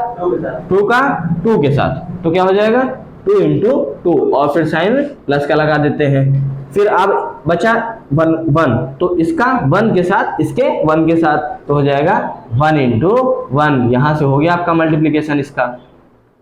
2 का 2 के साथ, तो क्या हो जाएगा 2 इंटू 2, और फिर साइन प्लस का लगा देते हैं। फिर अब बचा 1, तो इसका 1 के साथ इसके 1 के साथ तो हो जाएगा 1 इंटू 1, यहां से हो गया आपका मल्टीप्लिकेशन इसका।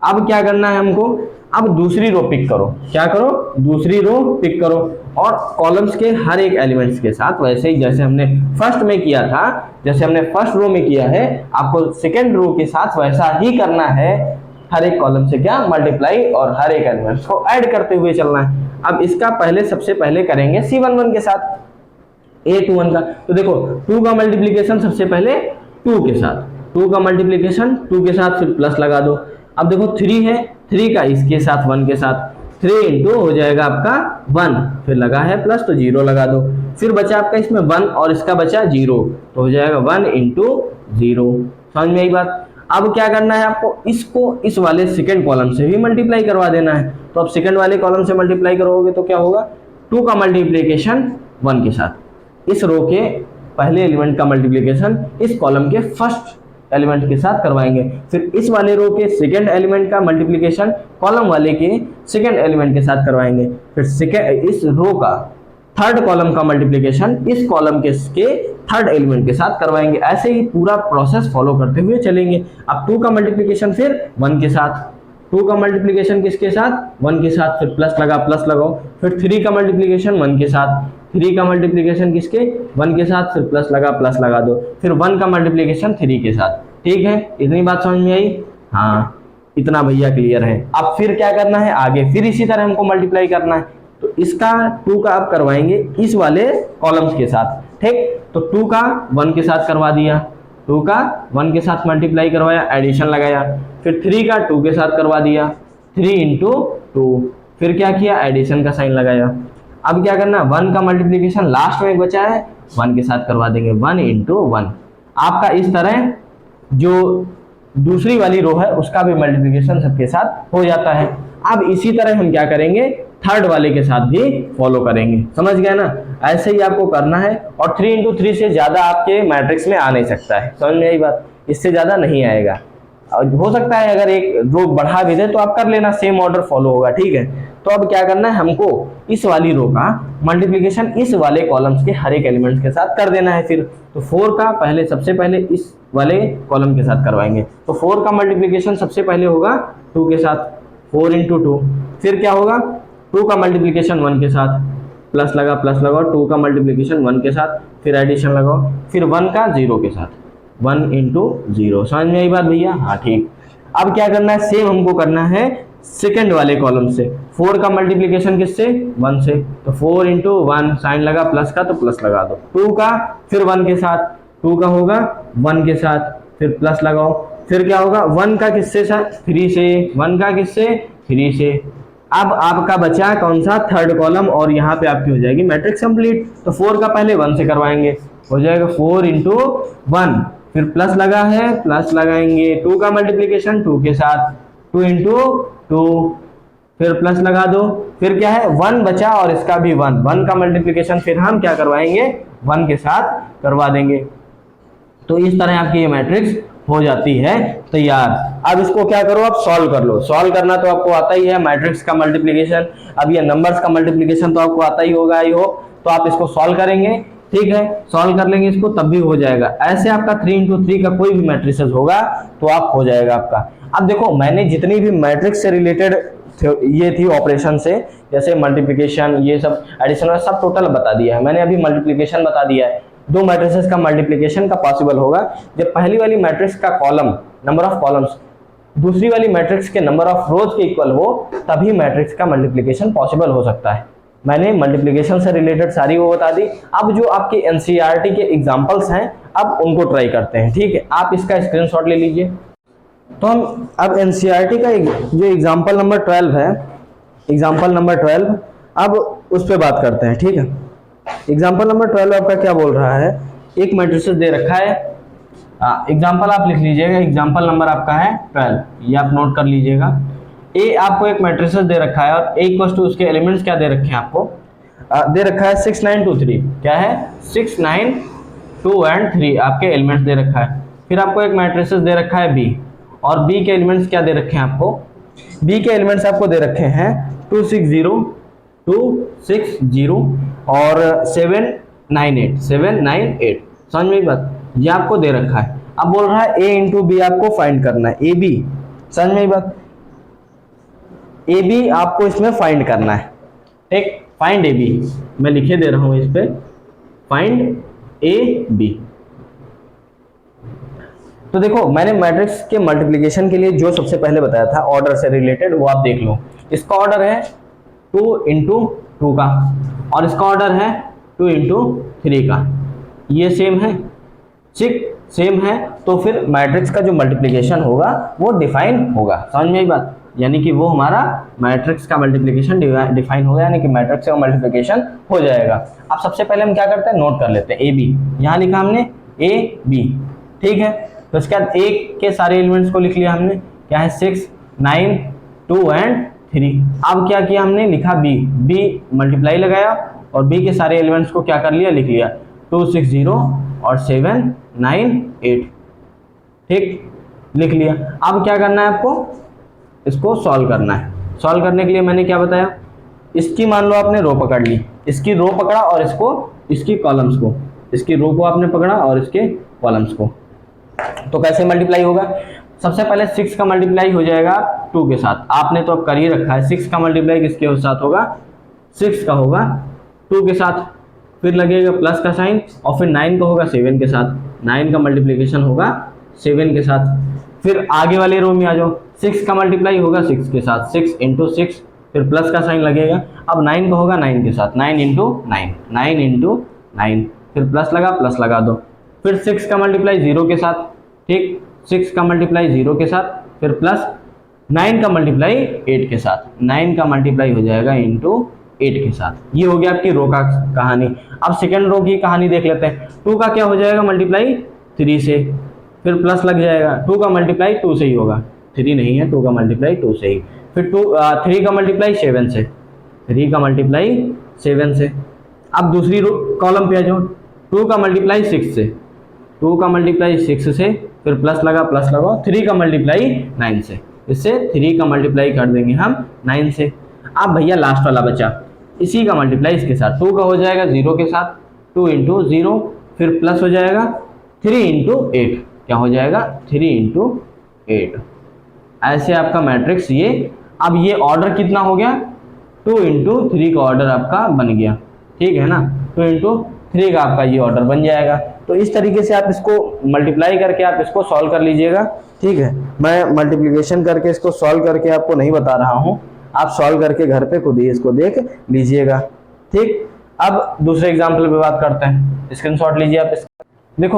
अब क्या करना है हमको, अब दूसरी रो पिक करो, क्या करो, दूसरी रो पिक करो, और कॉलम्स के हर एक एलिमेंट्स के साथ वैसे ही जैसे हमने फर्स्ट में किया था, जैसे हमने फर्स्ट रो में किया है, आपको सेकेंड रो के साथ वैसा ही करना है। हर एक कॉलम से क्या मल्टीप्लाई और हर एक एलिमेंट्स को ऐड करते हुए चलना है। अब इसका सबसे पहले करेंगे C11 के साथ, A21 का। तो देखो 2 का मल्टीप्लिकेशन सबसे पहले 2 के साथ, 2 का मल्टीप्लिकेशन 2 के साथ, फिर प्लस लगा दो। अब देखो 3 है, 3 का इसके साथ 1 के साथ, 3 इंटू हो जाएगा आपका 1, फिर लगा है प्लस तो 0 लगा दो। फिर बचा आपका इसमें 1 और इसका बचा 0, तो हो जाएगा 1 इंटू 0। समझ में आई बात। अब क्या करना है आपको, इसको इस वाले सेकंड कॉलम से भी मल्टीप्लाई करवा देना है। तो अब सेकंड वाले कॉलम से मल्टीप्लाई करोगे तो क्या होगा, 2 का मल्टीप्लिकेशन 1 के साथ, इस रो के पहले एलिमेंट का मल्टीप्लिकेशन इस कॉलम के फर्स्ट एलिमेंट के साथ करवाएंगे। फिर इस वाले रो के सेकंड एलिमेंट का मल्टीप्लिकेशन कॉलम वाले के सेकंड एलिमेंट के साथ करवाएंगे। फिर इस रो का थर्ड कॉलम का मल्टीप्लिकेशन इस कॉलम के थर्ड एलिमेंट के साथ करवाएंगे। ऐसे ही पूरा प्रोसेस फॉलो करते हुए चलेंगे। अब 2 का मल्टीप्लिकेशन फिर 1 के साथ, 2 का मल्टीप्लिकेशन किसके साथ, 1 के साथ, फिर प्लस लगाओ। फिर 3 का मल्टीप्लिकेशन 1 के साथ, 3 का मल्टीप्लिकेशन किसके, 1 के साथ, फिर प्लस लगा दो। फिर 1 का मल्टीप्लिकेशन 3 के साथ। ठीक है, इतनी बात समझ में आई। हाँ, इतना भैया क्लियर है। अब फिर क्या करना है आगे, फिर इसी तरह हमको मल्टीप्लाई करना है। तो इसका 2 का आप करवाएंगे इस वाले कॉलम्स के साथ। ठीक, तो 2 का 1 के साथ करवा दिया, 2 का 1 के साथ मल्टीप्लाई करवाया, एडिशन लगाया। फिर 3 का 2 के साथ करवा दिया, 3 इंटू 2, फिर क्या किया, एडिशन का साइन लगाया। अब क्या करना, 1 का मल्टीप्लिकेशन लास्ट में बचा है 1 के साथ करवा देंगे, 1 इंटू 1। आपका इस तरह जो दूसरी वाली रो है उसका भी मल्टीप्लिकेशन सबके साथ हो जाता है। अब इसी तरह हम क्या करेंगे, थर्ड वाले के साथ भी फॉलो करेंगे। समझ गए ना, ऐसे ही आपको करना है। और 3 इंटू 3 से ज्यादा आपके मैट्रिक्स में आ नहीं सकता है। समझ में आई बात, इससे ज्यादा नहीं आएगा। हो सकता है अगर एक रो बढ़ा भी दे तो आप कर लेना, सेम ऑर्डर फॉलो होगा, ठीक है। तो अब क्या करना है हमको, इस वाली रो का मल्टीप्लिकेशन इस वाले कॉलम्स के हर एक एलिमेंट्स के साथ कर देना है। फिर तो 4 का पहले सबसे पहले इस वाले कॉलम के साथ करवाएंगे। तो 4 का मल्टीप्लिकेशन सबसे पहले होगा 2 के साथ, 4 इंटू 2। फिर क्या होगा, 2 का मल्टीप्लिकेशन 1 के साथ, प्लस लगाओ, 2 का मल्टीप्लिकेशन 1 के साथ, फिर एडिशन लगाओ, फिर 1 का 0 के साथ, 1 इंटू 0। समझ में आई बात भैया? हाँ ठीक। अब क्या करना है, सेम हमको करना है सेकंड वाले कॉलम से। 4 का मल्टीप्लिकेशन किससे, 1 से, तो 4 इंटू 1, साइन लगा प्लस का तो प्लस लगा दो। 2 का फिर 1 के साथ, 2 का होगा 1 के साथ, फिर प्लस लगाओ। फिर क्या होगा, 1 का किससे, 3 से, 1 का किससे, 3 से। अब आपका बचा कौन सा, थर्ड कॉलम, और यहाँ पे आपकी हो जाएगी मैट्रिक्स कंप्लीट। तो 4 का पहले 1 से करवाएंगे, हो जाएगा 4 इंटू 1, फिर प्लस लगा है, प्लस लगाएंगे। 2 का मल्टीप्लिकेशन 2 के साथ, 2 इंटू 2, फिर प्लस लगा दो। फिर क्या है, 1 बचा और इसका भी 1 का मल्टीप्लिकेशन फिर हम क्या करवाएंगे, 1 के साथ करवा देंगे। तो इस तरह आपकी ये मैट्रिक्स हो जाती है तैयार। अब इसको क्या करो, आप सॉल्व कर लो। सॉल्व करना तो आपको आता ही है, मैट्रिक्स का मल्टीप्लिकेशन। अब ये नंबर्स का मल्टीप्लिकेशन तो आपको आता ही होगा, आई होप। तो आप इसको सॉल्व करेंगे, ठीक है, सॉल्व कर लेंगे इसको, तब भी हो जाएगा। ऐसे आपका 3 इंटू 3 का कोई भी मैट्रिसेस होगा तो आप हो जाएगा आपका। अब देखो, मैंने जितनी भी मैट्रिक्स से रिलेटेड ये थी ऑपरेशन से, जैसे मल्टीप्लिकेशन, ये सब एडिशन, सब टोटल बता दिया है मैंने। अभी मल्टीप्लिकेशन बता दिया है। 2 मैट्रिसेस का मल्टीप्लिकेशन का पॉसिबल होगा जब पहली वाली मैट्रिक्स का कॉलम, नंबर ऑफ कॉलम्स, दूसरी वाली मैट्रिक्स के नंबर ऑफ रोज के इक्वल हो, तभी मैट्रिक्स का मल्टीप्लिकेशन पॉसिबल हो सकता है। मैंने मल्टीप्लिकेशन से रिलेटेड सारी वो बता दी। अब जो आपके एनसीईआरटी के एग्जांपल्स हैं, अब उनको ट्राई करते हैं, ठीक है। आप इसका स्क्रीनशॉट ले लीजिए। तो हम अब एनसीईआरटी का जो एग्जांपल नंबर 12 है, एग्जांपल नंबर 12, अब उस पर बात करते हैं, ठीक है। एग्जांपल नंबर 12 आपका क्या बोल रहा है, एक मैट्रिसेस दे रखा है। एग्जांपल आप लिख लीजिएगा, एग्जांपल नंबर आपका है 12, ये आप नोट कर लीजिएगा। ए आपको एक मैट्रिसेस दे रखा है और ए इक्वल्स टू उसके एलिमेंट्स क्या दे रखे हैं आपको, दे रखा है 6 9 2 3। क्या है, 6 9 2 एंड 3 आपके एलिमेंट्स दे रखा है। फिर आपको एक मैट्रिसेस दे रखा है बी, और बी के एलिमेंट्स क्या दे रखे हैं आपको, बी के एलिमेंट्स आपको दे रखे हैं 2 6 0 2 6 0 और 7 9 8 7 9 8। समझ में बात, ये आपको दे रखा है। अब बोल रहा है ए इंटू बी आपको फाइंड करना है, ए बी। समझ में बात, ए बी आपको इसमें फाइंड करना है, ठीक। फाइंड ए बी, मैं लिखे दे रहा हूं इस पे, फाइंड ए बी। तो देखो, मैंने मैट्रिक्स के मल्टीप्लिकेशन के लिए जो सबसे पहले बताया था ऑर्डर से रिलेटेड, वो आप देख लो। इसका ऑर्डर है 2 इंटू 2 का, और इसका ऑर्डर है 2 इंटू 3 का। ये सेम है, ठीक, सेम है। तो फिर मैट्रिक्स का जो मल्टीप्लिकेशन होगा वो डिफाइन होगा। समझ में आई बात, यानी कि वो हमारा मैट्रिक्स का मल्टीप्लिकेशन डिफाइन होगा, यानी कि मैट्रिक्स का मल्टीप्लिकेशन हो जाएगा। अब सबसे पहले हम क्या करते हैं, नोट कर लेते हैं ए बी। यहाँ लिखा हमने ए बी, ठीक है। तो इसके बाद ए के सारे एलिमेंट्स को लिख लिया हमने, क्या है 6 9 2 एंड 3। अब क्या किया हमने, लिखा बी, बी मल्टीप्लाई लगाया और बी के सारे एलिमेंट्स को क्या कर लिया, लिख लिया 2 6 0 और 7 9 8, ठीक, लिख लिया। अब क्या करना है आपको, इसको सॉल्व करना है। सॉल्व करने के लिए मैंने क्या बताया, इसकी मान लो आपने रो पकड़ ली, इसकी रो पकड़ा और इसको, इसकी कॉलम्स को, इसकी रो को आपने पकड़ा और इसके कॉलम्स को। तो कैसे मल्टीप्लाई होगा, सबसे पहले 6 का मल्टीप्लाई हो जाएगा 2 के साथ। आपने तो अब कर ही रखा है, 6 का मल्टीप्लाई किसके साथ होगा, 6 का होगा 2 के साथ, फिर लगेगा प्लस का साइन, और फिर 9 का होगा 7 के साथ। 9 का मल्टीप्लिकेशन होगा 7 के साथ। फिर आगे वाले रो में आ जाओ, 6 का मल्टीप्लाई होगा 6 के साथ, 6 इंटू 6, फिर प्लस का साइन लगेगा। अब 9 का होगा 9 के साथ, 9 इंटू 9, 9 इंटू 9, फिर प्लस लगा दो। फिर 6 का मल्टीप्लाई 0 के साथ, ठीक, 6 का मल्टीप्लाई 0 के साथ, फिर प्लस 9 का मल्टीप्लाई 8 के साथ, 9 का मल्टीप्लाई हो जाएगा इंटू 8 के साथ। ये हो गया आपकी रो का कहानी। अब सेकंड रो की कहानी देख लेते हैं। 2 का क्या हो जाएगा मल्टीप्लाई 3 से, फिर प्लस लग जाएगा। 2 का मल्टीप्लाई 2 से ही होगा, 3 नहीं है, 2 का मल्टीप्लाई 2 से ही। फिर 3 का मल्टीप्लाई 7 से, 3 का मल्टीप्लाई 7 से। अब दूसरी कॉलम पे आ जाओ, 2 का मल्टीप्लाई 6 से, 2 का मल्टीप्लाई 6 से, फिर प्लस लगा 3 का मल्टीप्लाई 9 से, इससे 3 का मल्टीप्लाई कर देंगे हम 9 से। अब भैया लास्ट वाला बचा, इसी का मल्टीप्लाई इसके साथ, 2 का हो जाएगा 0 के साथ, 2 इंटू 0, फिर प्लस हो जाएगा 3 इंटू 8, क्या हो जाएगा 3 इंटू 8। ऐसे आपका मैट्रिक्स ये, अब ये ऑर्डर कितना हो गया, 2 इंटू 3 का ऑर्डर आपका बन गया, ठीक है ना, 2 इंटू 3 का आपका ये ऑर्डर बन जाएगा। तो इस तरीके से आप इसको मल्टीप्लाई करके आप इसको सॉल्व कर लीजिएगा, ठीक है। मैं मल्टीप्लिकेशन करके इसको सॉल्व करके आपको नहीं बता रहा हूँ, आप सॉल्व करके घर पे खुद ही इसको देख लीजिएगा, ठीक। अब दूसरे एग्जाम्पल पे बात करते हैं, स्क्रीनशॉट लीजिए आप इसका। देखो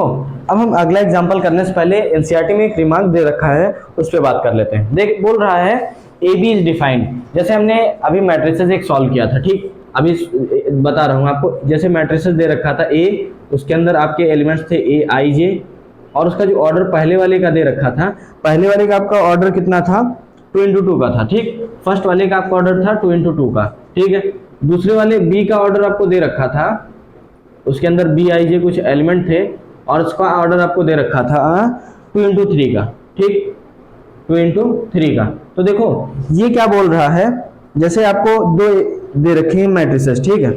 अब हम अगला एग्जाम्पल करने से पहले एनसीईआरटी में एक रिमार्क दे रखा है, उस पर बात कर लेते हैं। देख बोल रहा है ए बी इज डिफाइंड, जैसे हमने अभी मैट्रिसेस एक सॉल्व किया था, ठीक। अभी बता रहा हूँ आपको, जैसे मैट्रिसेस दे रखा था ए, उसके अंदर आपके एलिमेंट्स थे ए आई जे, और उसका जो ऑर्डर पहले वाले का दे रखा था, पहले वाले का आपका ऑर्डर कितना था, 2 इंटू 2 का था, ठीक। फर्स्ट वाले का आपका ऑर्डर था 2 इंटू 2 का, ठीक है। दूसरे वाले बी का ऑर्डर आपको दे रखा था, उसके अंदर बी आई जे कुछ एलिमेंट थे, और उसका ऑर्डर आपको दे रखा था 2 इंटू 3 का, ठीक, 2 इंटू 3 का। तो देखो ये क्या बोल रहा है, जैसे आपको दो दे रखे हैं मैट्रिसेस, ठीक है,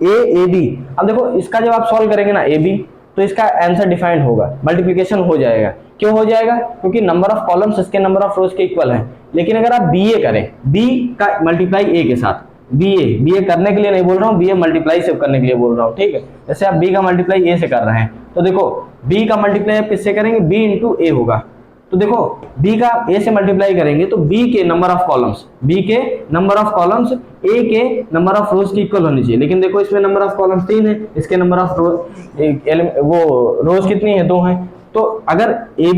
ए बी। अब देखो इसका जब आप सॉल्व करेंगे ना ए बी, तो इसका आंसर डिफाइंड होगा, मल्टीप्लिकेशन हो जाएगा। क्यों हो जाएगा, क्योंकि नंबर ऑफ कॉलम्स इसके नंबर ऑफ रोज के इक्वल है। लेकिन अगर आप बी ए करें, बी का मल्टीप्लाई ए के साथ, बी ए करने के लिए नहीं बोल रहा हूँ, बी ए मल्टीप्लाई से करने के लिए बोल रहा हूँ, ठीक है। जैसे आप बी का मल्टीप्लाई ए से कर रहे हैं, तो देखो बी का मल्टीप्लाई आप किससे करेंगे, बी इंटू ए होगा। तो देखो b का a से मल्टीप्लाई करेंगे तो b के नंबर ऑफ कॉलम्स, b के नंबर ऑफ कॉलम्स a के नंबर ऑफ रोज की इक्वल होनी चाहिए। लेकिन देखो इसमें नंबर ऑफ कॉलम्स 3 है, इसके नंबर ऑफ वो रोज कितनी है, 2 है। तो अगर ए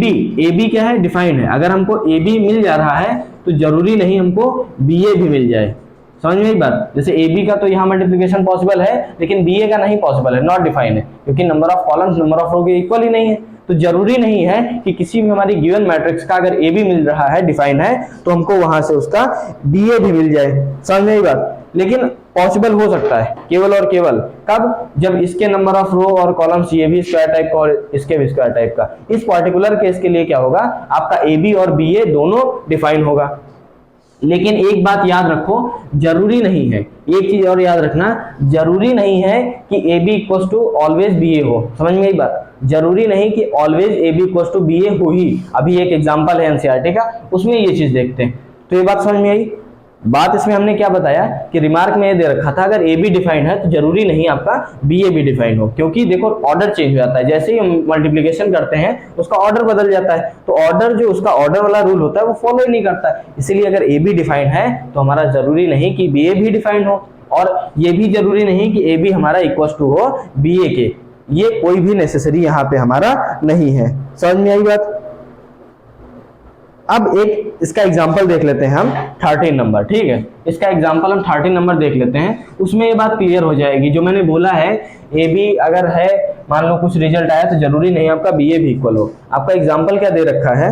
बी क्या है, डिफाइंड है। अगर हमको ए बी मिल जा रहा है तो जरूरी नहीं हमको बी ए भी मिल जाए। समझ में एक बात, जैसे ए बी का तो यहाँ मल्टीप्लिकेशन पॉसिबल है, लेकिन बी ए का नहीं पॉसिबल है, नॉट डिफाइंड है, क्योंकि number of columns number of row के इक्वल ही नहीं है। तो जरूरी नहीं है कि किसी भी हमारी गिवन मैट्रिक्स का अगर ए बी मिल रहा है, डिफाइन है, तो हमको वहां से उसका बी ए भी मिल जाए। समझ में आई बात, लेकिन पॉसिबल हो सकता है केवल और केवल कब, जब इसके नंबर ऑफ रो और कॉलम्स ये भी स्क्वायर टाइप का और इसके भी स्क्वायर टाइप का। इस पर्टिकुलर केस के लिए क्या होगा, आपका ए बी और बी ए दोनों डिफाइन होगा। लेकिन एक बात याद रखो, जरूरी नहीं है, एक चीज और याद रखना, जरूरी नहीं है कि A B equal to always B A हो। समझ में आई बात, जरूरी नहीं कि always A B equal to B A हो ही। अभी एक एग्जांपल है एनसीईआरटी का, उसमें ये चीज देखते हैं। तो ये बात समझ में आई। बात इसमें हमने क्या बताया कि रिमार्क में ये दे रखा था, अगर ए बी डिफाइंड है तो जरूरी नहीं आपका बी ए भी डिफाइंड हो, क्योंकि देखो ऑर्डर चेंज हो जाता है। जैसे ही हम मल्टीप्लिकेशन करते हैं उसका ऑर्डर बदल जाता है, तो ऑर्डर जो उसका ऑर्डर वाला रूल होता है वो फॉलो ही नहीं करता है। इसीलिए अगर ए बी डिफाइंड है तो हमारा जरूरी नहीं कि बी ए भी डिफाइंड हो, और ये भी जरूरी नहीं कि ए बी हमारा इक्वल टू हो बी ए के। ये कोई भी नेसेसरी यहाँ पे हमारा नहीं है। समझ में आई बात। अब एक इसका एग्जांपल देख लेते हैं हम 13 नंबर, ठीक है। इसका एग्जांपल हम 13 नंबर देख लेते हैं, उसमें ये बात क्लियर हो जाएगी। जो मैंने बोला है ए बी अगर है, मान लो कुछ रिजल्ट आया तो जरूरी नहीं आपका बी ए भी इक्वल हो। आपका एग्जांपल क्या दे रखा है,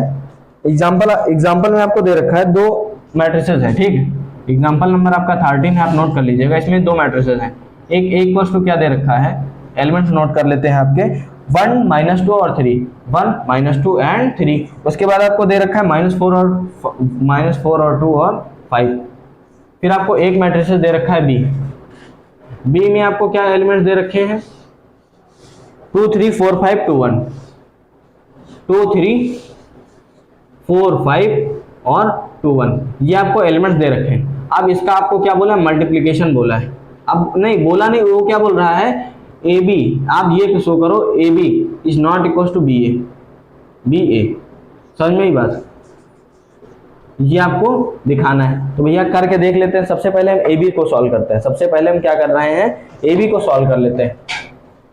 एग्जांपल में आपको दे रखा है 2 मैट्रिसेस है, ठीक है। एग्जांपल नंबर आपका 13 है, आप नोट कर लीजिएगा। इसमें 2 मैट्रिसेस हैं, एक इक्वल टू क्या दे रखा है, एलिमेंट्स नोट कर लेते हैं आपके 1 -2 और 3, 1 -2 एंड 3। उसके बाद आपको दे रखा है -4 और 2 और 5। फिर आपको एक मैट्रिसेस दे रखा है बी में आपको क्या एलिमेंट्स दे रखे हैं, 2 3 4 5 2 1, 2 3 4 5 और 2 1, ये आपको एलिमेंट्स दे रखे हैं। अब इसका आपको क्या बोला, मल्टीप्लिकेशन बोला है। अब नहीं बोला नहीं, वो क्या बोल रहा है, ए बी, आप ये शो करो A B is not equal to B A. समझ में ही बात, ये आपको दिखाना है। तो भैया करके देख लेते हैं। सबसे पहले हम ए बी को सॉल्व करते हैं। सबसे पहले हम क्या कर रहे हैं, ए बी को सॉल्व कर लेते हैं।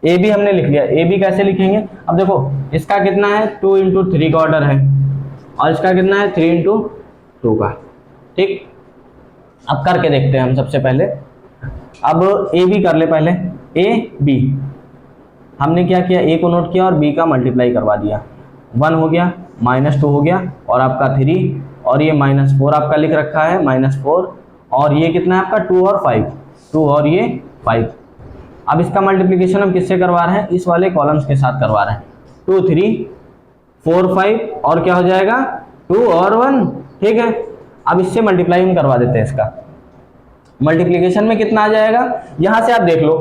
ए बी हमने लिख लिया, ए बी कैसे लिखेंगे। अब देखो इसका कितना है, 2 इंटू 3 का ऑर्डर है, और इसका कितना है 3 इंटू 2 का, ठीक। अब करके देखते हैं हम सबसे पहले। अब ए बी कर ले पहले, ए बी हमने क्या किया, ए को नोट किया और बी का मल्टीप्लाई करवा दिया। 1 हो गया, -2 हो गया, और आपका 3, और ये -4 आपका लिख रखा है, -4, और ये कितना है आपका 2 और 5, 2 और ये 5। अब इसका मल्टीप्लिकेशन हम किससे करवा रहे हैं, इस वाले कॉलम्स के साथ करवा रहे हैं। 2 3 4 5 और क्या हो जाएगा 2 और 1, ठीक है। अब इससे मल्टीप्लाई हम करवा देते हैं, इसका मल्टीप्लिकेशन में कितना आ जाएगा, यहां से आप देख लो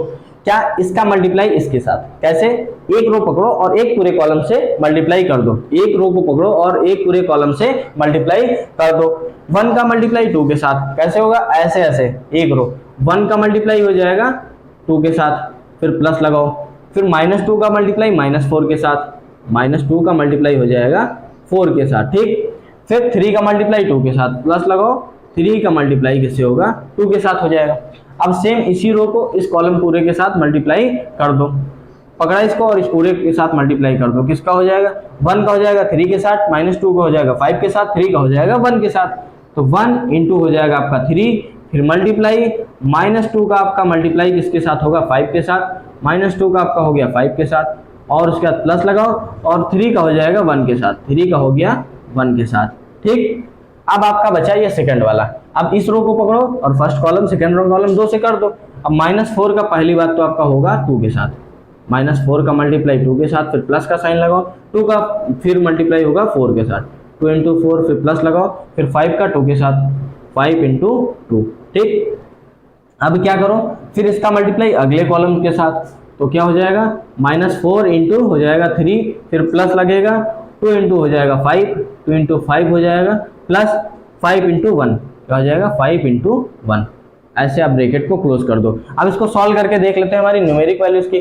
क्या, इसका मल्टीप्लाई इसके साथ कैसे, एक रो पकड़ो और एक पूरे कॉलम से मल्टीप्लाई कर दो, एक रो को पकड़ो और एक पूरे कॉलम से मल्टीप्लाई कर दो। 1 का मल्टीप्लाई 2 के साथ कैसे होगा, ऐसे ऐसे एक रो, 1 का मल्टीप्लाई हो जाएगा 2 के साथ, फिर प्लस लगाओ, फिर -2 का मल्टीप्लाई -4 के साथ, -2 का मल्टीप्लाई हो जाएगा 4 के साथ, ठीक। फिर 3 का मल्टीप्लाई 2 के साथ, प्लस लगाओ, 3 का मल्टीप्लाई किससे होगा 2 के साथ हो जाएगा। अब सेम इसी रो को इस कॉलम पूरे के साथ मल्टीप्लाई कर दो, पकड़ा इसको और इस पूरे के साथ मल्टीप्लाई कर दो, किसका हो जाएगा 1 का हो जाएगा 3 के साथ, -2 का हो जाएगा 5 के साथ, 3 का हो जाएगा 1 के साथ, तो 1 इंटू हो जाएगा आपका 3, फिर मल्टीप्लाई -2 का आपका मल्टीप्लाई किसके साथ होगा 5 के साथ, -2 का आपका हो गया 5 के साथ और उसके बाद प्लस लगाओ और 3 का हो जाएगा 1 के साथ, 3 का हो गया 1 के साथ, ठीक। अब आपका बचा ये सेकंड वाला, अब इस रो को पकड़ो और first column second row column 2 से कर दो। अब -4 का पहली बात तो आपका होगा 2 के साथ, -4 का मल्टीप्लाई 2 के साथ, फिर प्लस का साइन लगाओ, 2 का फिर मल्टीप्लाई होगा 4 के साथ, 2 इंटू 4 फिर प्लस लगाओ, फिर 5 का 2 के साथ, 5 इंटू 2, ठीक। अब क्या करो, फिर इसका मल्टीप्लाई अगले कॉलम के साथ, तो क्या हो जाएगा -4 इंटू हो जाएगा 3, फिर प्लस लगेगा 2 इंटू हो जाएगा 5, 2 इंटू 5 हो जाएगा प्लस 5 इंटू 1, क्या हो जाएगा 5 इंटू 1, ऐसे आप ब्रैकेट को क्लोज कर दो। अब इसको सॉल्व करके देख लेते हैं हमारी न्यूमेरिक वैल्यूज की,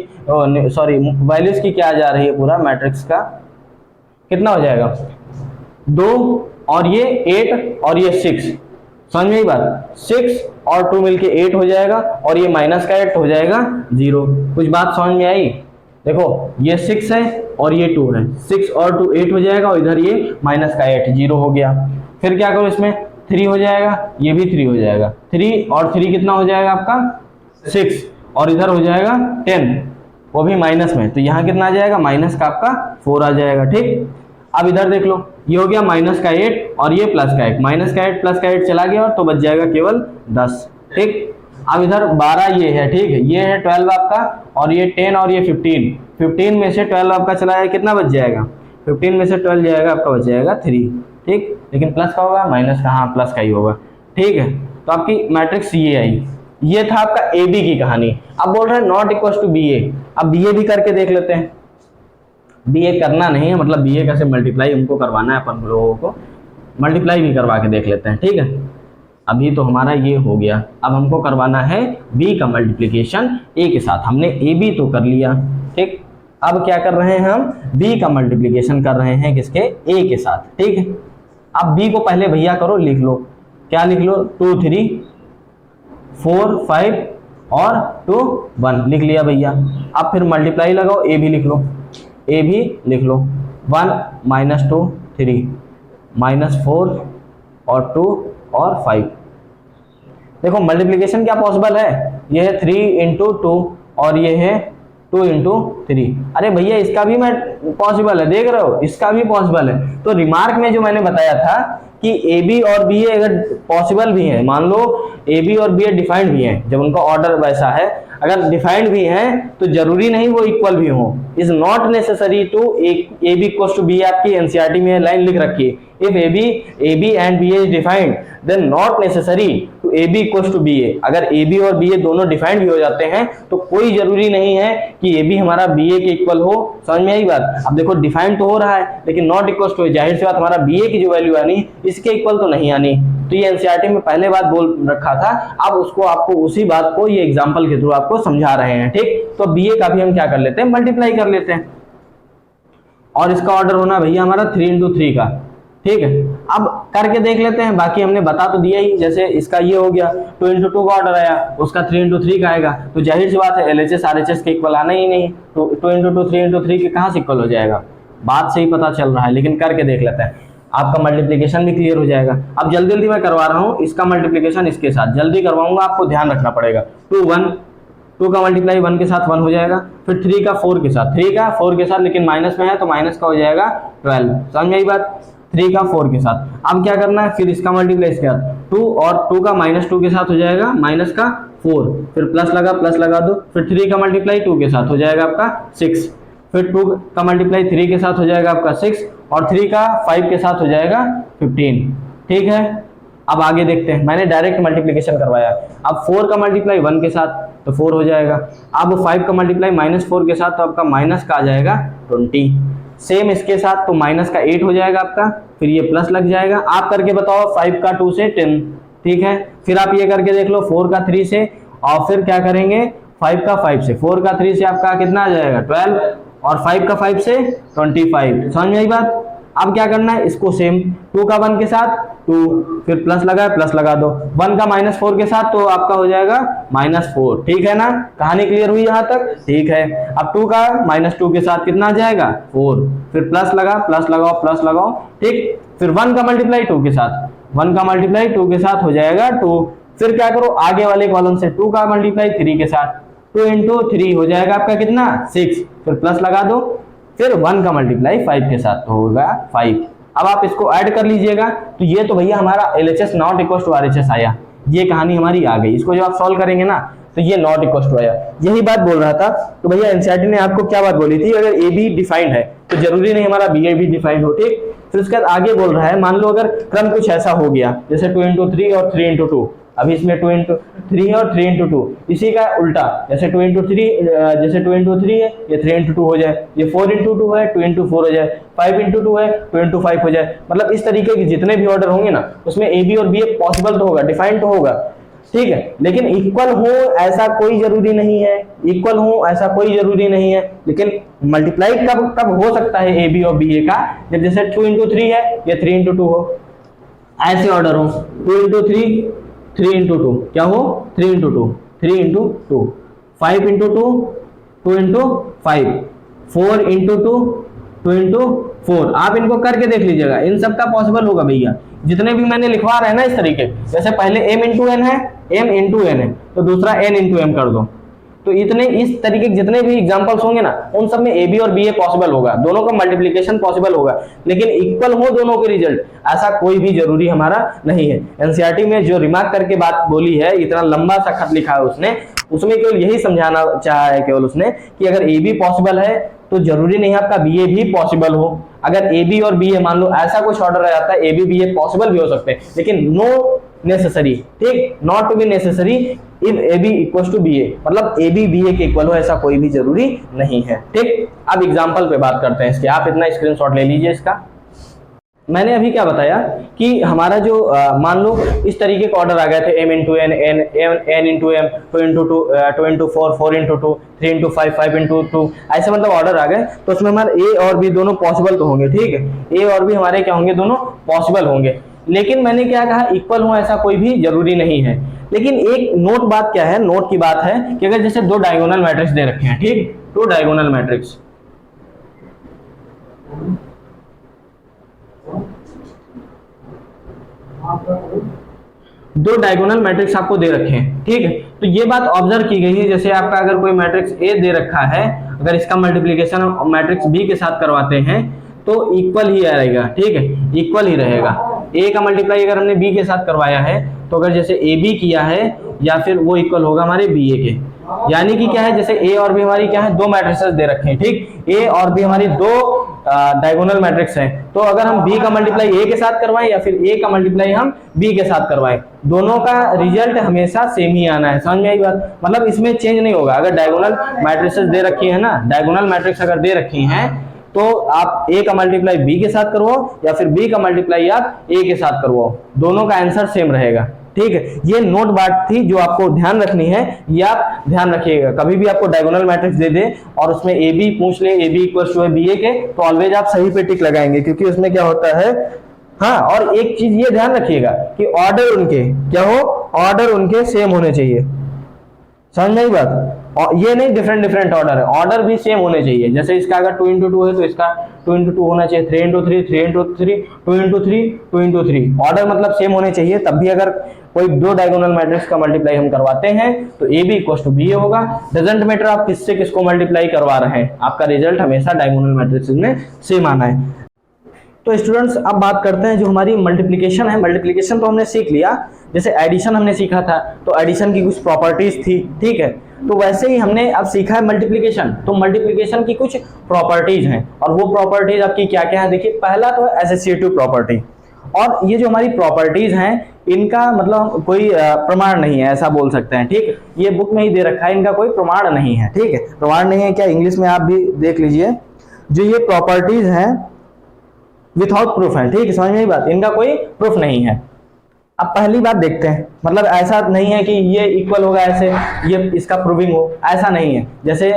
सॉरी वैल्यूज की क्या जा रही है, पूरा मैट्रिक्स का कितना हो जाएगा 2 और ये 8 और ये 6, समझ में आई बात, 6 और 2 मिलके 8 हो जाएगा और ये माइनस का 8 हो जाएगा 0, कुछ बात समझ में आई। देखो ये 6 है और ये 2 है, 6 और 2 8 हो जाएगा और इधर ये माइनस का 8 0 हो गया। फिर क्या करो, इसमें 3 हो जाएगा, ये भी 3 हो जाएगा, 3 और 3 कितना हो जाएगा आपका 6 और इधर हो जाएगा 10, वो भी माइनस में, तो यहाँ कितना आ जाएगा माइनस का आपका 4 आ जाएगा, ठीक। अब इधर देख लो, ये हो गया माइनस का 8 और ये प्लस का 1, माइनस का 8 प्लस का 8 चला गया और तो बच जाएगा केवल 10, ठीक। अब इधर 12 ये है, ठीक है, ये है 12 आपका और ये 10 और ये 15 में से 12 आपका चला है, कितना बच जाएगा 15 में से 12 जाएगा आपका बच जाएगा 3, ठीक। लेकिन प्लस का होगा माइनस का, हाँ प्लस का ही होगा, ठीक है। तो आपकी मैट्रिक्स ये आई, ये था आपका ए बी की कहानी। अब बोल रहे हैं नॉट इक्वल टू बी ए, अब बी ए भी करके देख लेते हैं। बी ए करना नहीं है, मतलब बी ए कैसे मल्टीप्लाई हमको करवाना है, अपन लोगों को मल्टीप्लाई भी करवा के देख लेते हैं, ठीक है। अभी तो हमारा ये हो गया, अब हमको करवाना है बी का मल्टीप्लिकेशन ए के साथ, हमने ए बी तो कर लिया, ठीक। अब क्या कर रहे हैं, हम बी का मल्टीप्लिकेशन कर रहे हैं किसके, ए के साथ, ठीक है। अब बी को पहले भैया करो, लिख लो, क्या लिख लो 2 3 4 5 और 2 1 लिख लिया भैया। अब फिर मल्टीप्लाई लगाओ, ए भी लिख लो, ए भी लिख लो, 1 -2 3 -4 और 2 और 5। देखो मल्टीप्लिकेशन क्या पॉसिबल है, ये है 3 इंटू 2 और ये है 2 इंटू 3। अरे भैया इसका भी मैं पॉसिबल है, देख रहे हो, इसका भी पॉसिबल है। तो रिमार्क में जो मैंने बताया था कि ए बी और बी ए अगर पॉसिबल भी है, मान लो ए बी और बी ए डिफाइंड भी है, जब उनका ऑर्डर वैसा है, अगर डिफाइंड भी है तो जरूरी नहीं वो इक्वल भी हो, is not necessary to A B equals to B, आपकी एनसीईआरटी में लाइन लिख रखी है, if A B and B A is defined then not necessary to A B equals to B A. अगर ए बी और B ए दोनों defined भी हो जाते हैं तो कोई जरूरी नहीं है कि ए बी हमारा बी ए के इक्वल हो, समझ में आई बात। अब देखो डिफाइंड तो हो रहा है लेकिन नॉट इक्वल्स टू, जाहिर सी बात हमारा बी ए की जो वैल्यू आनी इसके इक्वल तो नहीं आनी, तो ये एनसीईआरटी में पहले बात बोल रखा था, अब उसको आपको उसी बात को ये एग्जांपल के थ्रू आपको समझा रहे हैं, ठीक। तो बी ए का भी हम क्या कर लेते हैं, मल्टीप्लाई कर लेते हैं, और इसका ऑर्डर होना भैया हमारा 3 इंटू 3 का, ठीक है। अब करके देख लेते हैं, बाकी हमने बता तो दिया ही, जैसे इसका ये हो गया 2 इंटू 2 का ऑर्डर आया, उसका 3 इंटू 3 का आएगा, तो जाहिर सी बात है एलएचएस आरएचएस के इक्वल आना ही नहीं, तो 2 इंटू 2 3 इंटू 3 के कहाँ से इक्वल हो जाएगा, बात से ही पता चल रहा है, लेकिन करके देख लेते हैं, आपका मल्टीप्लिकेशन भी क्लियर हो जाएगा। अब जल्दी जल्दी मैं करवा रहा हूँ इसका मल्टीप्लिकेशन इसके साथ, जल्दी करवाऊंगा, आपको ध्यान रखना पड़ेगा। 2 का मल्टीप्लाई 1 के साथ 1 हो जाएगा, फिर 3 का 4 के साथ, 3 का 4 के साथ, लेकिन माइनस में है तो माइनस का हो जाएगा 12, समझ में आई बात, 3 का 4 के साथ। अब क्या करना है, फिर इसका मल्टीप्लाई इसके साथ 2 और 2 का -2 के साथ हो जाएगा माइनस का 4, फिर प्लस लगा दो, फिर 3 का मल्टीप्लाई 2 के साथ हो जाएगा आपका 6, फिर 2 का मल्टीप्लाई 3 के साथ हो जाएगा आपका 6 और 3 का 5 के साथ हो जाएगा 15। ठीक है, अब आगे देखते हैं, मैंने डायरेक्ट मल्टीप्लिकेशन करवाया। अब 4 का मल्टीप्लाई 1 के साथ तो 4 हो जाएगा। अब 5 का मल्टीप्लाई -4 के साथ तो आपका माइनस का आ जाएगा 20। सेम इसके साथ तो माइनस का 8 हो जाएगा आपका, फिर ये प्लस लग जाएगा। आप करके बताओ 5 का 2 से 10। ठीक है, फिर आप ये करके देख लो 4 का 3 से, और फिर क्या करेंगे 5 का 5 से, 4 का 3 से आपका कितना आ जाएगा 12 और 5 का 5 से 25। समझ में आई बात? अब क्या करना है, इसको सेम 2 का 1 के साथ 2, फिर प्लस लगा प्लस लगा दो, 1 का -4 के साथ तो आपका हो जाएगा -4। ठीक है ना, कहानी क्लियर हुई यहाँ तक? ठीक है, अब 2 का -2 के साथ कितना आ जाएगा 4, फिर प्लस लगा प्लस लगाओ प्लस लगाओ। ठीक, फिर 1 का मल्टीप्लाई 2 के साथ, 1 का मल्टीप्लाई 2 के साथ हो जाएगा 2। फिर क्या करो आगे वाले कॉलम से 2 का मल्टीप्लाई 3 के साथ, 2 × 3 हो जाएगा आपका कितना 6, फिर प्लस लगा दो, फिर 1 का मल्टीप्लाई 5 के साथ तो होगा 5। अब आप इसको ऐड कर लीजिएगा, तो ये तो भैया हमारा LHS not equal to RHS आया, ये कहानी हमारी आ गई। इसको जब आप सॉल्व करेंगे ना तो ये नॉट इक्वल टू आया। यही बात बोल रहा था। तो भैया NCERT ने आपको क्या बात बोली थी, अगर AB डिफाइंड है तो जरूरी नहीं हमारा BA भी डिफाइंड हो। ठीक, फिर उसके बाद आगे बोल रहा है, मान लो अगर क्रम कुछ ऐसा हो गया जैसे 2 × 3 और 3 × 2, अभी इसमें 2 × 3 और 3 × 2, इसी का उल्टा जैसे 2 × 3, जैसे 2 × 3 है ये 3 × 2 हो जाए, ये 4 × 2 है 2 × 4 हो जाए, 5 × 2 है 2 × 5 हो जाए। मतलब इस तरीके के जितने भी ऑर्डर होंगे ना उसमें AB और BA पॉसिबल तो होगा, डिफाइंड तो होगा। ठीक है, लेकिन इक्वल हो ऐसा कोई जरूरी नहीं है, इक्वल हो ऐसा कोई जरूरी नहीं है। लेकिन मल्टीप्लाई कब हो सकता है AB और BA का, जब जैसे 2 × 3 है ये 3 × 2 हो, ऐसे ऑर्डर हो 2 × 3 3 × 2 क्या हो 3 × 2 3 × 2 5 × 2 2 × 5 4 × 2 2 × 4। आप इनको करके देख लीजिएगा, इन सब का पॉसिबल होगा भैया। जितने भी मैंने लिखवा रहे हैं ना इस तरीके, जैसे पहले m × n है, m × n है तो दूसरा n × m कर दो, तो इतने इस तरीके के जितने भी एग्जांपल्स होंगे ना उन सब में AB और BA पॉसिबल होगा, दोनों का मल्टीप्लिकेशन पॉसिबल होगा। लेकिन इक्वल हो दोनों के रिजल्ट ऐसा कोई भी जरूरी हमारा नहीं है। NCERT में जो रिमार्क करके बात बोली है, इतना लंबा सा खत लिखा है उसने, उसमें केवल यही समझाना चाहा है केवल उसने कि अगर AB पॉसिबल है तो जरूरी नहीं आपका BA भी पॉसिबल हो। अगर AB और BA मान लो ऐसा कुछ ऑर्डर आ जाता है, AB BA पॉसिबल भी हो सकते हैं, लेकिन नो नेसेसरी, ठीक, not to be necessary if AB equals to BA, मतलब AB BA के इक्वल हो ऐसा कोई भी जरूरी नहीं है। ठीक, अब एग्जांपल पे बात करते हैं इसके, आप इतना स्क्रीनशॉट ले लीजिए इसका। मैंने अभी क्या बताया कि हमारा जो मान लो इस तरीके का ऑर्डर आ गए थे m × n n n × m 2 × 2 2 × 4 4 × 2 3 × 5 5 × 2, ऐसे मतलब ऑर्डर आ गए तो उसमें हमारे A और B दोनों पॉसिबल तो होंगे। ठीक है, A और B हमारे क्या होंगे, दोनों पॉसिबल होंगे। लेकिन मैंने क्या कहा, इक्वल हो ऐसा कोई भी जरूरी नहीं है। लेकिन एक नोट बात क्या है, नोट की बात है कि अगर जैसे 2 डायगोनल मैट्रिक्स दे रखे हैं, ठीक, 2 डायगोनल मैट्रिक्स, दो डायगोनल मैट्रिक्स आपको दे रखे हैं। ठीक है, तो ये बात ऑब्जर्व की गई है, जैसे आपका अगर कोई मैट्रिक्स A दे रखा है, अगर इसका मल्टीप्लिकेशन हम मैट्रिक्स B के साथ करवाते हैं तो इक्वल ही रहेगा। ठीक है, इक्वल ही रहेगा। A का मल्टीप्लाई अगर हमने B के साथ करवाया है तो अगर जैसे AB किया है या फिर वो इक्वल होगा हमारे BA के। यानी कि क्या है, जैसे A और B हमारी क्या है, 2 मैट्रिसेस दे रखे हैं। ठीक, A और B हमारी 2 डायगोनल मैट्रिक्स हैं, तो अगर हम B का मल्टीप्लाई A के साथ करवाएं या फिर A का मल्टीप्लाई हम B के साथ करवाएं, दोनों का रिजल्ट हमेशा सेम ही आना है। समझ में आई बात? मतलब इसमें चेंज नहीं होगा। अगर डायगोनल मैट्रिसेस दे रखी है ना, डायगोनल मैट्रिक्स अगर दे रखी हैं तो आप A का मल्टीप्लाई B के साथ करवाओ या फिर B का मल्टीप्लाई आप A के साथ करवाओ, दोनों का आंसर सेम रहेगा। ठीक है, ये नोट बात थी जो आपको ध्यान रखनी है, ये आप ध्यान रखिएगा। कभी भी आपको डायगोनल मैट्रिक्स दे दे और उसमें AB पूछ ले, AB इक्वल टू BA के, तो ऑलवेज आप सही पे टिक लगाएंगे, क्योंकि उसमें क्या होता है। हाँ, और एक चीज ये ध्यान रखिएगा कि ऑर्डर उनके क्या हो, ऑर्डर उनके सेम होने चाहिए। समझ में आई बात? और ये नहीं डिफरेंट ऑर्डर है, ऑर्डर भी सेम होने चाहिए। जैसे इसका अगर 2 × 2 है तो इसका 2 × 2 होना चाहिए, 3 × 3 3 × 3 2 × 3 2 × 3, ऑर्डर मतलब सेम होने चाहिए। तब भी अगर कोई 2 डायगोनल मैट्रिक्स का मल्टीप्लाई हम करवाते हैं तो AB इक्वल टू BA होगा। डजंट मैटर आप किससे किसको मल्टीप्लाई करवा रहे हैं, आपका रिजल्ट हमेशा डायगोनल मैट्रिक्स में सेम आना है। तो स्टूडेंट्स अब बात करते हैं जो हमारी मल्टीप्लिकेशन है। मल्टीप्लिकेशन तो हमने सीख लिया, जैसे एडिशन हमने सीखा था तो एडिशन की कुछ प्रॉपर्टीज थी, ठीक है। तो वैसे ही हमने अब सीखा है मल्टीप्लिकेशन, तो मल्टीप्लिकेशन की कुछ प्रॉपर्टीज हैं और वो प्रॉपर्टीज आपकी क्या क्या है देखिए। पहला तो है एसोसिएटिव प्रॉपर्टी, और ये जो हमारी प्रॉपर्टीज हैं इनका मतलब कोई प्रमाण नहीं है ऐसा बोल सकते हैं, ठीक। ये बुक में ही दे रखा है, इनका कोई प्रमाण नहीं है, ठीक है। प्रमाण नहीं है क्या, इंग्लिश में आप भी देख लीजिए। जो ये प्रॉपर्टीज हैं विथआउट प्रूफ है, ठीक है, समझ में आई बात, इनका कोई प्रूफ नहीं है। अब पहली बात देखते हैं, मतलब ऐसा नहीं है कि ये इक्वल होगा ऐसे ये इसका प्रूविंग हो, ऐसा नहीं है। जैसे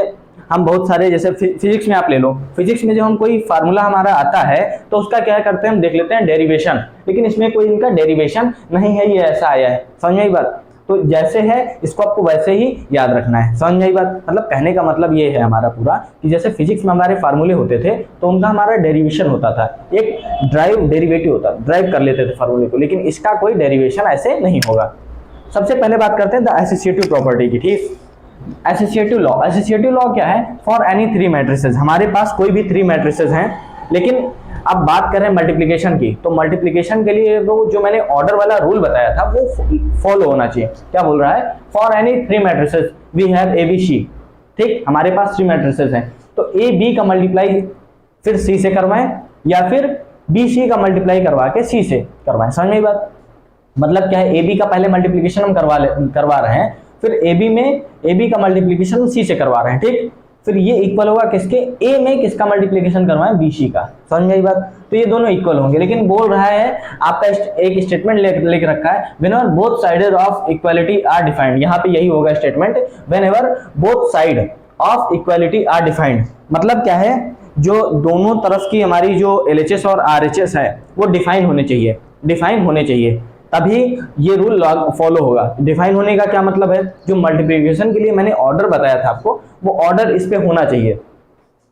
हम बहुत सारे, जैसे फिजिक्स में आप ले लो, फिजिक्स में जो हम कोई फार्मूला हमारा आता है तो उसका क्या करते हैं हम देख लेते हैं डेरिवेशन, लेकिन इसमें कोई इनका डेरिवेशन नहीं है, ये ऐसा आया है, समझ में आई बात। तो जैसे है इसको आपको वैसे ही याद रखना है, समझ में आई बात। मतलब कहने का मतलब ये है हमारा पूरा कि जैसे फिजिक्स में हमारे फार्मूले होते थे तो उनका हमारा डेरिवेशन होता था, एक ड्राइव डेरिवेटिव होता, ड्राइव कर लेते थे फार्मूले को, लेकिन इसका कोई डेरिवेशन ऐसे नहीं होगा। सबसे पहले बात करते हैं द एसोसिएटिव प्रॉपर्टी की, ठीक। एसोसिएटिव लॉ, एसोसिएटिव लॉ क्या है, फॉर एनी थ्री मैट्रिसेस, हमारे पास कोई भी थ्री मैट्रिसेस हैं, लेकिन अब बात करें मल्टीप्लिकेशन की, तो मल्टीप्लिकेशन के लिए वो जो मैंने ऑर्डर वाला रूल बताया था वो फॉलो होना चाहिए। क्या बोल रहा है, for any three matrices we have A B C, ठीक, हमारे पास थ्री मैट्रिसेस हैं, तो ए बी का मल्टीप्लाई फिर सी से करवाएं या फिर बी सी का मल्टीप्लाई करवा के सी से करवाएं, समझ में बात। मतलब क्या है, ए बी का पहले मल्टीप्लिकेशन हम करवा रहे हैं, फिर ए बी का मल्टीप्लिकेशन सी से करवा रहे हैं, ठीक। फिर ये इक्वल होगा किसके, ए में किसका मल्टीप्लिकेशन करवाएं, बी सी का, समझ में आई बात। तो ये दोनों इक्वल होंगे, लेकिन बोल रहा है आपका एक स्टेटमेंट लिख रखा है, whenever both side of equality are defined, यहाँ पे यही होगा statement, whenever both side of equality are defined. मतलब क्या है, जो दोनों तरफ की हमारी जो LHS और RHS है वो डिफाइन होने चाहिए, डिफाइन होने चाहिए, तभी ये रूल फॉलो होगा। डिफाइन होने का क्या मतलब है, जो मल्टीप्लिकेशन के लिए मैंने ऑर्डर बताया था आपको, वो ऑर्डर इस पे होना चाहिए।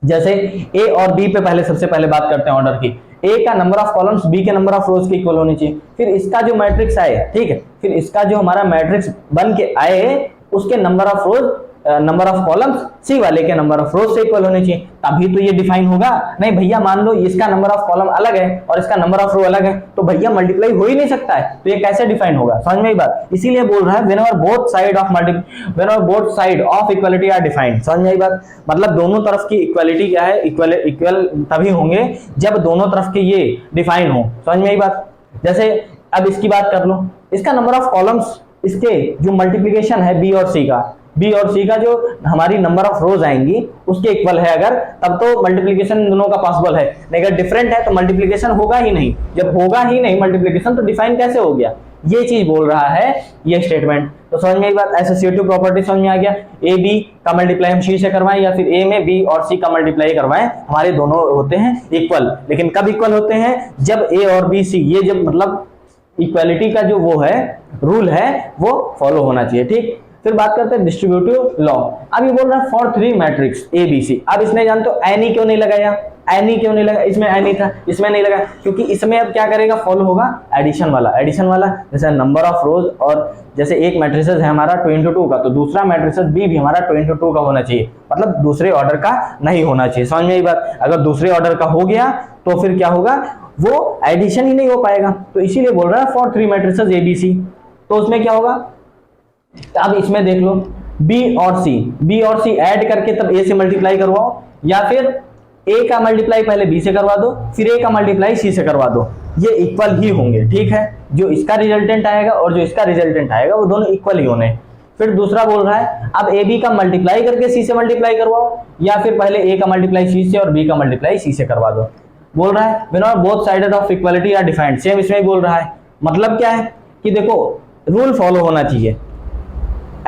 जैसे ए और बी पे पहले सबसे पहले बात करते हैं ऑर्डर की, ए का नंबर ऑफ कॉलम्स बी के नंबर ऑफ रोज के इक्वल होने चाहिए, फिर इसका जो मैट्रिक्स आए, ठीक है, फिर इसका जो हमारा मैट्रिक्स बन के आए उसके number of rows number of columns C वाले के नंबर ऑफ रोज से इक्वल होने चाहिए, तभी तो ये डिफाइन होगा। नहीं भैया मान लो इसका नंबर ऑफ कॉलम अलग है और इसका नंबर ऑफ रो अलग है, तो भैया मल्टीप्लाई हो ही नहीं सकता है, तो ये कैसे डिफाइन होगा, समझ में आई बात। इसीलिए बोल रहा है whenever both side of equality are defined, समझ में आई बात। मतलब दोनों तरफ की इक्वालिटी क्या है, इक्वल तभी होंगे जब दोनों तरफ के ये डिफाइन हो, समझ में आई बात। जैसे अब इसकी बात कर लो, इसका नंबर ऑफ कॉलम्स, इसके जो मल्टीप्लिकेशन है बी और सी का जो हमारी नंबर ऑफ रोज आएंगी उसके इक्वल है अगर, तब तो मल्टीप्लिकेशन दोनों का पॉसिबल है, नहीं अगर डिफरेंट है तो मल्टीप्लिकेशन होगा ही नहीं। जब होगा ही नहीं मल्टीप्लिकेशन तो डिफाइन कैसे हो गया, ये चीज बोल रहा है ये स्टेटमेंट। तो समझ में आई बात, एसोसिएटिव प्रॉपर्टी समझ में आ गया। ए बी का मल्टीप्लाई हम सी से करवाएं या फिर ए में बी और सी का मल्टीप्लाई करवाएं, हमारे दोनों होते हैं इक्वल, लेकिन कब इक्वल होते हैं, जब ए और बी सी, ये जब मतलब इक्वालिटी का जो वो है रूल है वो फॉलो होना चाहिए, ठीक। फिर बात करते हैं डिस्ट्रीब्यूटिव लॉ। अब ये बोल रहा है for three matrix A B C. अब इसने जानते हो एनी क्यों नहीं लगाया, एनी क्यों नहीं लगा, इसमें एनी था इसमें नहीं लगा, क्योंकि इसमें अब क्या करेगा, फॉलो होगा एडिशन वाला। जैसे नंबर ऑफ रोज, और जैसे एक मैट्रिसेस है हमारा 2 into 2 का, तो दूसरा मैट्रिसेस बी भी हमारा 2 into 2 का होना चाहिए, मतलब दूसरे ऑर्डर का नहीं होना चाहिए, समझ में आई बात। अगर दूसरे ऑर्डर का हो गया तो फिर क्या होगा, वो एडिशन ही नहीं हो पाएगा। तो इसीलिए बोल रहा है for three matrices A B C. तो उसमें क्या होगा, अब इसमें देख लो बी और सी ऐड करके तब ए से मल्टीप्लाई करवाओ, या फिर ए का मल्टीप्लाई पहले बी से करवा दो फिर ए का मल्टीप्लाई सी से करवा दो, ये इक्वल ही होंगे, ठीक है। जो इसका रिजल्टेंट आएगा और जो इसका रिजल्टेंट आएगा वो दोनों इक्वल ही होने। फिर दूसरा बोल रहा है अब ए बी का मल्टीप्लाई करके सी से मल्टीप्लाई करवाओ, या फिर पहले ए का मल्टीप्लाई सी से और बी का मल्टीप्लाई सी से करवा दो। बोल रहा है whenever both side of equality are defined, same इसमें बोल रहा है। मतलब क्या है कि देखो रूल फॉलो होना चाहिए,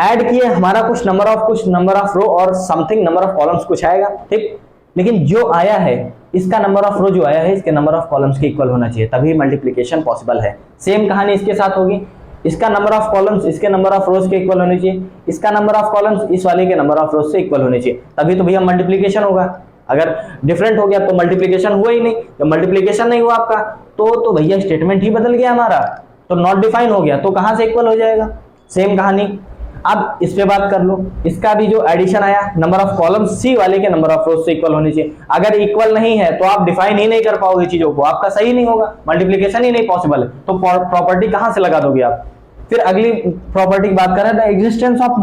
ऐड किए हमारा कुछ नंबर ऑफ रो और समथिंग नंबर ऑफ कॉलम्स कुछ आएगा, ठीक। लेकिन जो आया है इसका नंबर ऑफ रो जो आया है इसके नंबर ऑफ कॉलम्स के इक्वल होना चाहिए, तभी मल्टीप्लिकेशन पॉसिबल है। सेम कहानी इसके साथ होगी, इसका नंबर ऑफ कॉलम्स इसके नंबर ऑफ रोज के इक्वल होने चाहिए, इसका नंबर ऑफ कॉलम्स इस वाले के नंबर ऑफ रोज से इक्वल होने चाहिए, तभी तो भैया मल्टीप्लिकेशन होगा। अगर डिफरेंट हो गया तो मल्टीप्लिकेशन हुआ ही नहीं, जब मल्टीप्लिकेशन नहीं हुआ आपका तो भैया स्टेटमेंट ही बदल गया हमारा, तो नॉट डिफाइन हो गया, तो कहां से इक्वल हो जाएगा। सेम कहानी अब इस पे बात कर लो, इसका भी जो एडिशन आया नंबर ऑफ कॉलम्स सी वाले के नंबर ऑफ रोज से इक्वल होनी चाहिए। अगर इक्वल नहीं है तो आप डिफाइन ही नहीं कर पाओगे चीजों को, आपका सही नहीं होगा, मल्टीप्लिकेशन ही नहीं पॉसिबल है, तो प्रॉपर्टी कहां से लगा दोगे आप, फिर अगली प्रॉपर्टी की बात करें, the existence of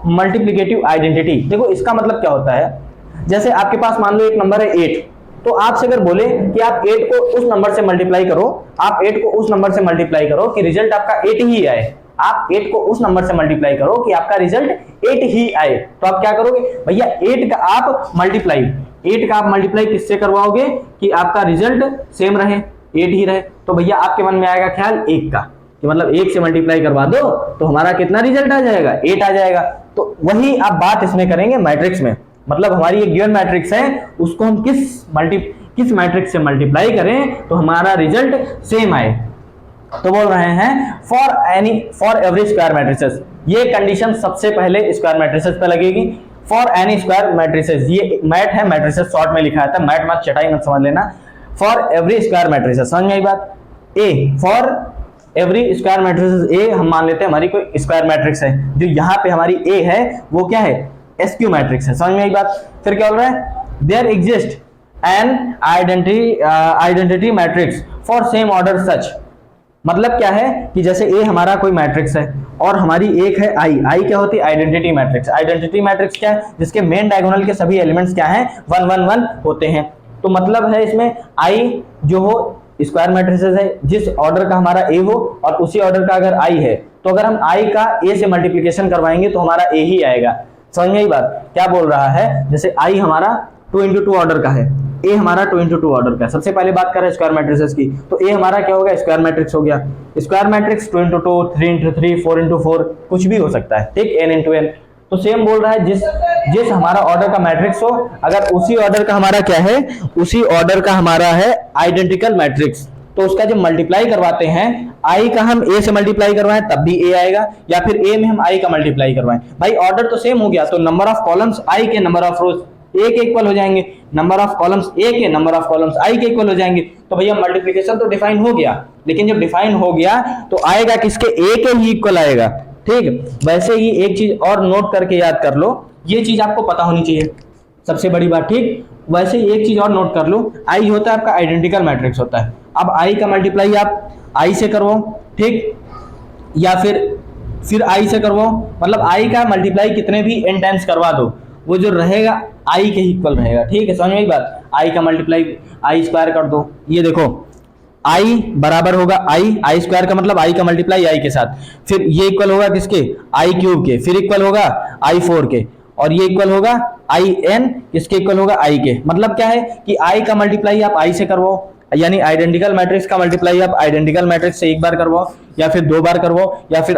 multiplicative identity. देखो इसका मतलब क्या होता है, जैसे आपके पास मान लो एक नंबर है 8, तो आपसे अगर बोले कि आप 8 को उस नंबर से मल्टीप्लाई करो, आप 8 को उस नंबर से मल्टीप्लाई करो कि रिजल्ट आपका 8 ही आए, आप 8 को उस नंबर से मल्टीप्लाई करो कि आपका रिजल्ट 8 ही आए, तो आप क्या करोगे भैया 8 का आप मल्टीप्लाई किससे करवाओगे कि आपका रिजल्ट सेम रहे, 8 ही रहे। तो भैया आपके मन में आएगा ख्याल 1 का, कि मतलब 1 से मल्टीप्लाई करवा दो तो हमारा कितना रिजल्ट आ जाएगा, 8 आ जाएगा। तो वही आप बात इसमें करेंगे मैट्रिक्स में, मतलब हमारी एक गिवन मैट्रिक्स है, उसको हम किस मैट्रिक्स से मल्टीप्लाई करें तो हमारा रिजल्ट सेम आए। तो बोल रहे हैं फॉर एवरी स्क्वायर मैट्रिसेस, ये कंडीशन सबसे पहले स्क्वायर मैट्रिसेस पे लगेगी। फॉर एनी स्क्वायर मैट्रिसेस, ये मैट है, मैट्रिसेस शॉर्ट में लिखा था, मैट मत चटाई मत समझ लेना। फॉर एवरी स्क्वायर मैट्रिसेस, समझ में आई बात। A for every square matrices, A हम मान लेते हैं हमारी कोई स्क्वायर मैट्रिक्स है, जो यहाँ पे हमारी ए है वो क्या है, एसक्यू मैट्रिक्स है, समझ में आई बात। फिर क्या बोल रहा है, there exist an identity matrix for same order such. मतलब क्या है कि जैसे ए हमारा कोई मैट्रिक्स है और हमारी एक है आई क्या होती है, आइडेंटिटी मैट्रिक्स। आइडेंटिटी मैट्रिक्स क्या है, जिसके मेन डायगोनल के सभी एलिमेंट्स क्या हैं, 1 1 1 होते हैं। तो मतलब है इसमें आई जो हो स्क्वायर मैट्रिसेस है, जिस ऑर्डर का हमारा ए हो और उसी ऑर्डर का अगर आई है, तो अगर हम आई का ए से मल्टीप्लिकेशन करवाएंगे तो हमारा ए ही आएगा। समझ में आई बात। क्या बोल रहा है, जैसे आई हमारा 2 into 2 ऑर्डर का है, ए हमारा 2 into 2 ऑर्डर का है। सबसे पहले बात करें स्क्वायर मैट्रिसेस की, तो ए हमारा क्या होगा, स्क्वायर मैट्रिक्स हो गया। Square matrix 2 into 2, 3 into 3, 4 into 4 कुछ भी हो सकता है, ठीक, n into n। तो सेम बोल रहा है जिस हमारा ऑर्डर का मैट्रिक्स हो, अगर उसी ऑर्डर का हमारा क्या है, उसी ऑर्डर का हमारा है आइडेंटिकल मैट्रिक्स, तो उसका जब मल्टीप्लाई करवाते हैं, आई का हम ए से मल्टीप्लाई करवाएं तब भी ए आएगा, या फिर ए में हम आई का मल्टीप्लाई करवाएं, भाई ऑर्डर तो सेम हो गया, तो नंबर ऑफ कॉलम्स आई के नंबर ऑफ रोज ए के इक्वल हो जाएंगे, नंबर ऑफ कॉलम्स ए के नंबर ऑफ कॉलम्स आई के इक्वल हो जाएंगे। तो भैया मल्टीप्लिकेशन तो डिफाइन हो गया, लेकिन जब डिफाइन हो गया तो आएगा किसके, ए के ही इक्वल आएगा, ठीक। वैसे ही एक चीज और नोट करके याद कर लो, ये चीज आपको पता होनी चाहिए, सबसे बड़ी बात, ठीक। वैसे ही एक चीज और नोट कर लो, आई होता है आपका आइडेंटिकल मैट्रिक्स होता है। अब आई का मल्टीप्लाई आप आई से करवाओ, ठीक, या फिर आई से करवाओ, मतलब आई का मल्टीप्लाई कितने भी n टाइम्स करवा दो, वो जो रहेगा आई के इक्वल रहेगा, ठीक है, समझ में आई बात। आई का मल्टीप्लाई आई स्क्वायर कर दो, ये देखो आई बराबर होगा आई स्क्वायर का मतलब आई का मल्टीप्लाई आई के साथ, फिर ये इक्वल होगा किसके, आई क्यूब के, फिर इक्वल होगा आई 4 के, और ये इक्वल होगा आई एन, किसके इक्वल होगा आई के। मतलब क्या है कि आई का मल्टीप्लाई आप आई से करवाओ, यानी आइडेंटिकल मैट्रिक्स का मल्टीप्लाई आप आइडेंटिकल मैट्रिक्स से एक बार करवाओ, या फिर 2 बार करवाओ, या फिर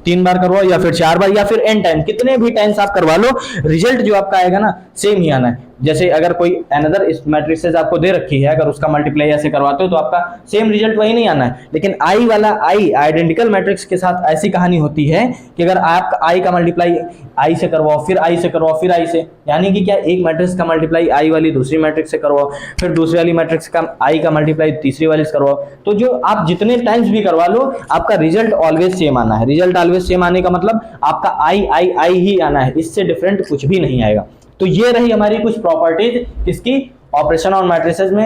3 बार करवाओ, या फिर 4 बार, या फिर n टाइम, कितने भी टाइम्स आप करवा लो, रिजल्ट जो आपका आएगा ना सेम ही आना है। जैसे अगर कोई अनदर इस मैट्रिक्सेस आपको दे रखी है, अगर उसका मल्टीप्लाई ऐसे करवाते हो तो आपका सेम रिजल्ट वही नहीं आना है। लेकिन आई वाला आई आइडेंटिकल मैट्रिक्स के साथ ऐसी कहानी होती है कि अगर आप आई का मल्टीप्लाई आई से करवाओ, फिर आई से करवाओ, फिर आई से, यानी कि क्या, एक मैट्रिक्स का मल्टीप्लाई आई वाली दूसरी मैट्रिक्स से करवाओ, फिर दूसरी वाली मैट्रिक्स का आई का मल्टीप्लाई तीसरी वाली से करवाओ, तो जो आप जितने टाइम्स भी करवा लो आपका रिजल्ट ऑलवेज सेम आना है। रिजल्ट ऑलवेज सेम आने का मतलब आपका आई आई आई ही आना है, इससे डिफरेंट कुछ भी नहीं आएगा। तो ये रही हमारी कुछ प्रॉपर्टीज किसकी, ऑपरेशन और मैट्रिसेस में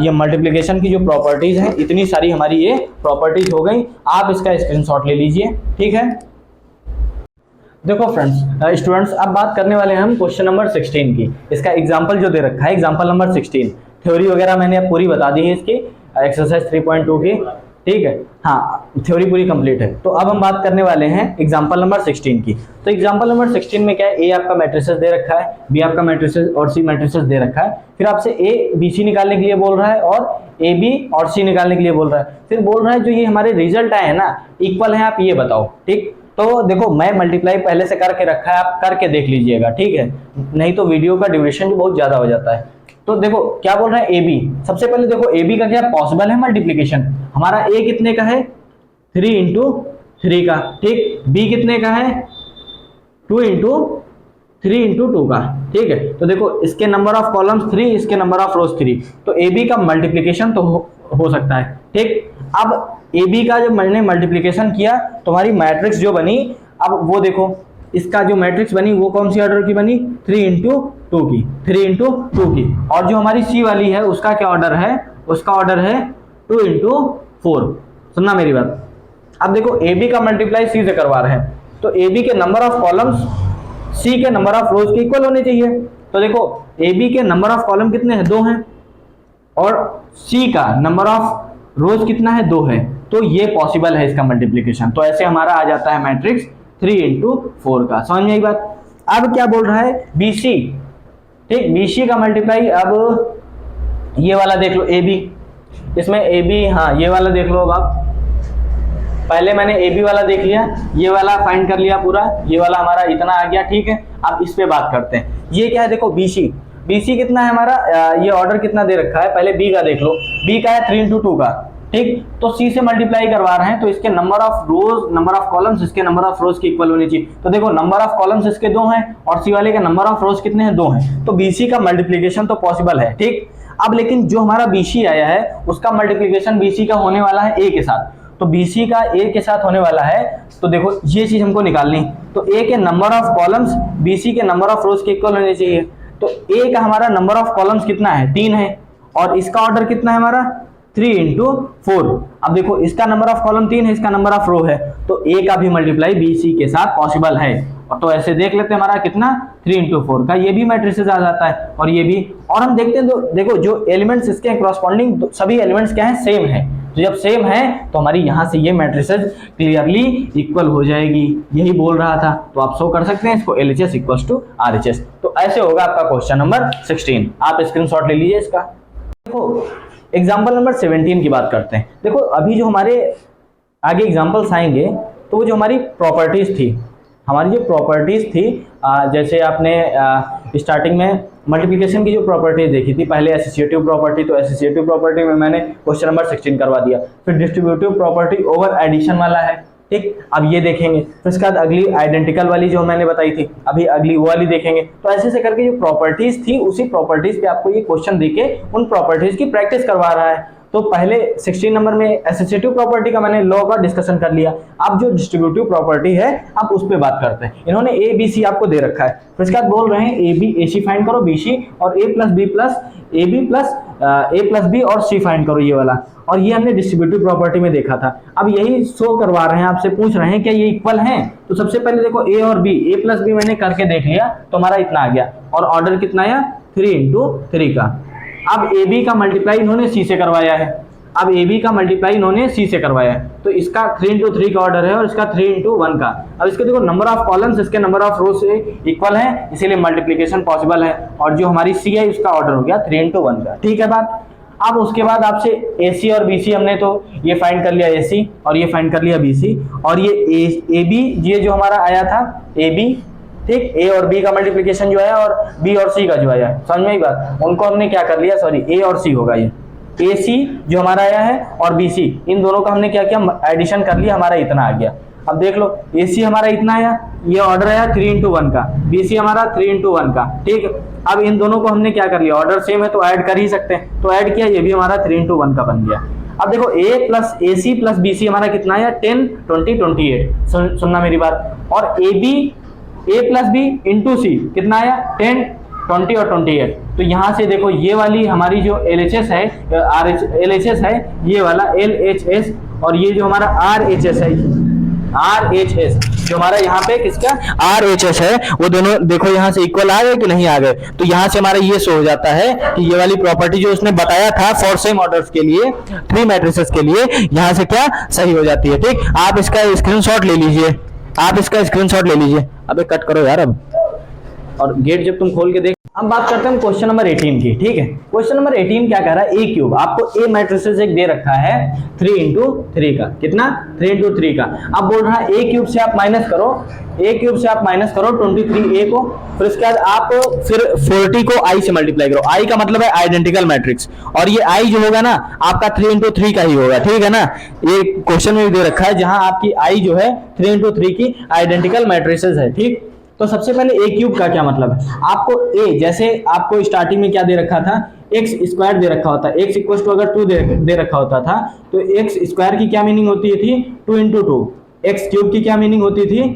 ये मल्टीप्लिकेशन की जो प्रॉपर्टीज हैं, इतनी सारी हमारी ये प्रॉपर्टीज हो गई। आप इसका स्क्रीनशॉट ले लीजिए, ठीक है। देखो फ्रेंड्स, स्टूडेंट्स अब बात करने वाले हैं हम क्वेश्चन नंबर 16 की। इसका एग्जांपल जो दे रखा है, एग्जांपल नंबर 16, थ्योरी वगैरह मैंने अब पूरी बता दी है इसकी, एक्सरसाइज 3.2 की, ठीक है, हाँ थ्योरी पूरी कंप्लीट है। तो अब हम बात करने वाले हैं एग्जांपल नंबर 16 की। तो एग्जांपल नंबर 16 में क्या है, ए आपका मैट्रिसेस दे रखा है, बी आपका मैट्रिसेस और सी मैट्रिसेस दे रखा है, फिर आपसे ए बी सी निकालने के लिए बोल रहा है और ए बी और सी निकालने के लिए बोल रहा है। फिर बोल रहा है जो ये हमारे रिजल्ट आए हैं ना इक्वल है, आप ये बताओ, ठीक। तो देखो मैं मल्टीप्लाई पहले से करके रखा है, आप करके देख लीजिएगा, ठीक है, नहीं तो वीडियो का ड्यूरेशन बहुत ज्यादा हो जाता है। तो देखो क्या बोल रहा है, ए बी, सबसे पहले देखो ए बी का क्या पॉसिबल है मल्टीप्लिकेशन, हमारा ए कितने का है, 3 into 3 का, ठीक, बी कितने का है, 2 into 3 into 2 का, ठीक है। तो देखो इसके नंबर ऑफ कॉलम्स 3, इसके नंबर ऑफ रोज 3, तो ए बी का मल्टीप्लिकेशन तो हो सकता है, ठीक। अब ए बी का जब मैंने मल्टीप्लिकेशन किया तो हमारी मैट्रिक्स जो बनी, अब वो देखो इसका जो मैट्रिक्स बनी वो कौन सी ऑर्डर की बनी, 3 into 2 की, 3 into 2 की। और जो हमारी सी वाली है उसका क्या ऑर्डर है, उसका ऑर्डर है 2 into 4। सुनना मेरी बात, अब देखो ए बी का मल्टीप्लाई सी से करवा रहे हैं, तो ए बी के नंबर ऑफ कॉलम्स सी के नंबर ऑफ रोज के इक्वल होने चाहिए। तो देखो ए बी के नंबर ऑफ कॉलम कितने हैं, 2 हैं, और सी का नंबर ऑफ रोज कितना है, 2 है, तो ये पॉसिबल है इसका मल्टीप्लीकेशन। तो ऐसे हमारा आ जाता है मैट्रिक्स 3 into 4 का। समझ में आई बात। अब क्या बोल रहा है, BC, ठीक, BC का मल्टीप्लाई, अब ये वाला देख लो ए बी, इसमें ए बी, हाँ ये वाला देख लो। अब आप पहले मैंने ए बी वाला देख लिया, ये वाला फाइंड कर लिया पूरा, ये वाला हमारा इतना आ गया, ठीक है। अब इस पे बात करते हैं, ये क्या है, देखो BC, BC कितना है हमारा, ये ऑर्डर कितना दे रखा है, पहले बी का देख लो, बी का है 3 into 2 का, ठीक। तो सी से मल्टीप्लाई करवा रहे हैं, तो इसके number of rows, number of columns इसके नंबर ऑफ रोज के इक्वल होनी चाहिए। तो देखो नंबर ऑफ कॉलम्स इसके 2 हैं और सी वाले के नंबर ऑफ रोज कितने हैं, 2 हैं, तो BC का मल्टीप्लीकेशन तो पॉसिबल है, ठीक। अब लेकिन जो हमारा BC आया है उसका मल्टीप्लीकेशन BC का होने वाला है A के साथ, तो BC का A के साथ होने वाला है, तो देखो ये चीज हमको निकालनी, तो A के नंबर ऑफ कॉलम्स BC के नंबर ऑफ रोज के इक्वल होने चाहिए। तो A का हमारा नंबर ऑफ कॉलम्स कितना है, 3 है, और इसका ऑर्डर कितना है हमारा 3 into 4। अब देखो इसका नंबर ऑफ कॉलम 3 है, इसका नंबर ऑफ रो है, तो A का भी मल्टीप्लाई BC के साथ पॉसिबल है। और तो ऐसे देख लेते हैं हमारा कितना 3 into 4 का, ये भी मैट्रिसेस आ जाता है, और ये भी। और हम देखते हैं तो देखो जो एलिमेंट्स इसके कॉरस्पॉन्डिंग सभी एलिमेंट्स क्या है, सेम है, तो जब सेम है तो हमारी यहाँ से ये मैट्रिसेस क्लियरली इक्वल हो जाएगी, यही बोल रहा था। तो आप शो कर सकते हैं इसको LHS इक्वल्स टू RHS। तो ऐसे होगा आपका क्वेश्चन नंबर 16। आप स्क्रीनशॉट ले लीजिए इसका। देखो एग्जाम्पल नंबर 17 की बात करते हैं। देखो अभी जो हमारे आगे एग्जाम्पल्स आएंगे, तो वो जो हमारी प्रॉपर्टीज थी, हमारी जो प्रॉपर्टीज थी, जैसे आपने स्टार्टिंग में मल्टीप्लिकेशन की जो प्रॉपर्टीज देखी थी, पहले एसोसिएटिव प्रॉपर्टी, तो एसोसिएटिव प्रॉपर्टी में मैंने क्वेश्चन नंबर 16 करवा दिया। फिर डिस्ट्रीब्यूटिव प्रॉपर्टी ओवर एडिशन वाला है, ठीक, अब ये देखेंगे। फिर उसके बाद अगली आइडेंटिकल वाली जो मैंने बताई थी, अभी अगली वो वाली देखेंगे। तो ऐसे से करके जो प्रॉपर्टीज थी, उसी प्रॉपर्टीज पे आपको ये क्वेश्चन देके उन प्रॉपर्टीज की प्रैक्टिस करवा रहा है। तो पहले 16 नंबर में एसोसिएटिव प्रॉपर्टी का मैंने लॉ का डिस्कशन कर लिया। अब जो डिस्ट्रीब्यूटिव प्रॉपर्टी है, आप उस पर बात करते हैं। इन्होंने ए बी सी आपको दे रखा है, फिर इसके बाद बोल रहे हैं A B A C find करो, बी सी, और A plus B plus A B plus A plus B और सी फाइंड करो, ये वाला। और ये हमने डिस्ट्रीब्यूटिव प्रॉपर्टी में देखा था। अब यही शो करवा रहे हैं, आपसे पूछ रहे हैं क्या ये इक्वल हैं। तो सबसे पहले देखो ए और बी, ए प्लस बी मैंने करके देख लिया, तो हमारा इतना आ गया, और ऑर्डर कितना आया 3 into 3 का। अब ए बी का मल्टीप्लाई इन्होंने सी से करवाया है, अब ए बी का मल्टीप्लाई इन्होंने सी से करवाया है, तो इसका 3 into 3 का ऑर्डर है, और इसका 3 into 1 का। अब इसके देखो नंबर ऑफ कॉलम्स इसके नंबर ऑफ रो से इक्वल है, इसीलिए मल्टीप्लिकेशन पॉसिबल है। और जो हमारी सी है उसका ऑर्डर हो गया 3 into 1 का, ठीक है बात। अब उसके बाद आपसे ए सी और बी सी, हमने तो ये फाइंड कर लिया ए सी, और ये फाइंड कर लिया बी सी, और ये ए बी, ये जो हमारा आया था ए बी, ठीक, ए और बी का मल्टीप्लिकेशन जो आया और बी और सी का जो आया, समझ में आई बात। उनको हमने क्या कर लिया, सॉरी ए और सी होगा, ये ए सी जो हमारा आया है और बी सी, इन दोनों का हमने क्या किया, एडिशन कर लिया, हमारा इतना आ गया। अब देख लो ए सी हमारा इतना आया, ये ऑर्डर आया 3 into 1 का, बी सी हमारा 3 into 1 का, ठीक। अब इन दोनों को हमने क्या कर लिया, ऑर्डर सेम है तो ऐड कर ही सकते हैं, तो ऐड किया, ये भी हमारा 3 into 1 का बन गया। अब देखो ए प्लस ए सी प्लस बी सी हमारा कितना आया, 10 20 28, सुनना मेरी बात। और A B A plus B into C कितना आया, 10 20 और 28। तो यहाँ से देखो ये वाली हमारी जो LHS है, LHS है, ये वाला LHS, और ये जो हमारा RHS है, RHS जो हमारा यहाँ पे किसका RHS है, वो दोनों देखो यहाँ से इक्वल आ गए कि नहीं आ गए। तो यहाँ से हमारा ये शो हो जाता है कि ये वाली प्रॉपर्टी जो उसने बताया था फॉर सेम ऑर्डर्स के लिए, 3 मैट्रिसेस के लिए, यहाँ से क्या सही हो जाती है, ठीक। आप इसका स्क्रीनशॉट ले लीजिए, आप इसका स्क्रीनशॉट ले लीजिए। अबे कट करो यार अब, और गेट जब तुम खोल के देख। हम बात करते हैं क्वेश्चन नंबर 18 की, ठीक है। क्वेश्चन नंबर 18 क्या कह रहा है, ए क्यूब, आपको ए मैट्रिसेस एक दे रखा है 3 into 3 का, कितना 3 into 3 का। अब बोल रहा है ए क्यूब से आप माइनस करो, ए क्यूब से आप माइनस करो 23 ए को, फिर उसके बाद आप फिर 40 को आई से मल्टीप्लाई करो। आई का मतलब है आइडेंटिकल मैट्रिक्स, और ये आई जो होगा ना आपका 3 into 3 का ही होगा, ठीक है ना। ये क्वेश्चन में भी दे रखा है जहां आपकी आई जो है 3 into 3 की आइडेंटिकल मैट्रिसेस है, ठीक। तो सबसे पहले ए क्यूब का क्या मतलब है, आपको ए, जैसे आपको स्टार्टिंग में क्या दे रखा था, एक्स स्क्वायर दे रखा होता है, एक्स इक्वल टू अगर 2 दे रखा होता था, तो एक्स स्क्वायर की क्या मीनिंग होती थी 2 into 2, एक्स क्यूब की क्या मीनिंग होती थी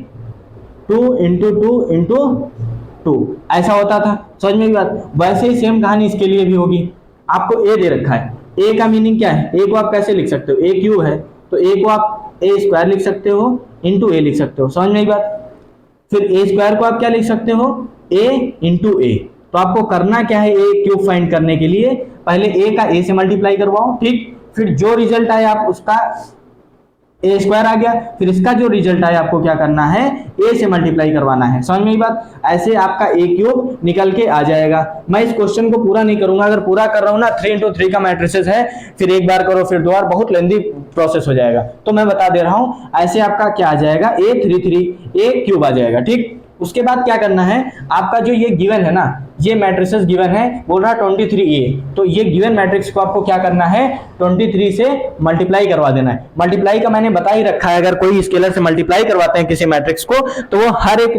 2 into 2 into 2, ऐसा होता था, समझ में बात। वैसे ही सेम कहानी इसके लिए भी होगी। आपको ए दे रखा है, ए का मीनिंग क्या है, ए को आप कैसे लिख सकते हो, ए क्यूब है तो ए को आप ए स्क्वायर लिख सकते हो इंटू ए लिख सकते हो, समझ में आई बात। फिर ए स्क्वायर को आप क्या लिख सकते हो, ए इंटू ए। तो आपको करना क्या है, ए क्यूब फाइंड करने के लिए पहले ए का ए से मल्टीप्लाई करवाओ, ठीक। फिर जो रिजल्ट आए आप उसका ए स्क्वायर आ गया, फिर इसका जो रिजल्ट आया आपको क्या करना है, ए से मल्टीप्लाई करवाना है, समझ में आई बात। ऐसे आपका ए क्यूब निकल के आ जाएगा। मैं इस क्वेश्चन को पूरा नहीं करूंगा, अगर पूरा कर रहा हूं ना 3 into 3 का मैट्रिसेस है, फिर एक बार करो फिर दो बार, बहुत लेंदी प्रोसेस हो जाएगा, तो मैं बता दे रहा हूं। ऐसे आपका क्या आ जाएगा, A33 ए क्यूब आ जाएगा, ठीक। उसके बाद क्या करना है, आपका जो ये गिवन है ना, ये मैट्रिसेस गिवन है, बोल रहा 23A, तो ये गिवन मैट्रिक्स को आपको क्या करना है, 23 से मल्टीप्लाई करवा देना है। मल्टीप्लाई का मैंने बता ही रखा है, अगर कोई स्केलर से मल्टीप्लाई करवाते हैं किसी मैट्रिक्स को, तो वो हर एक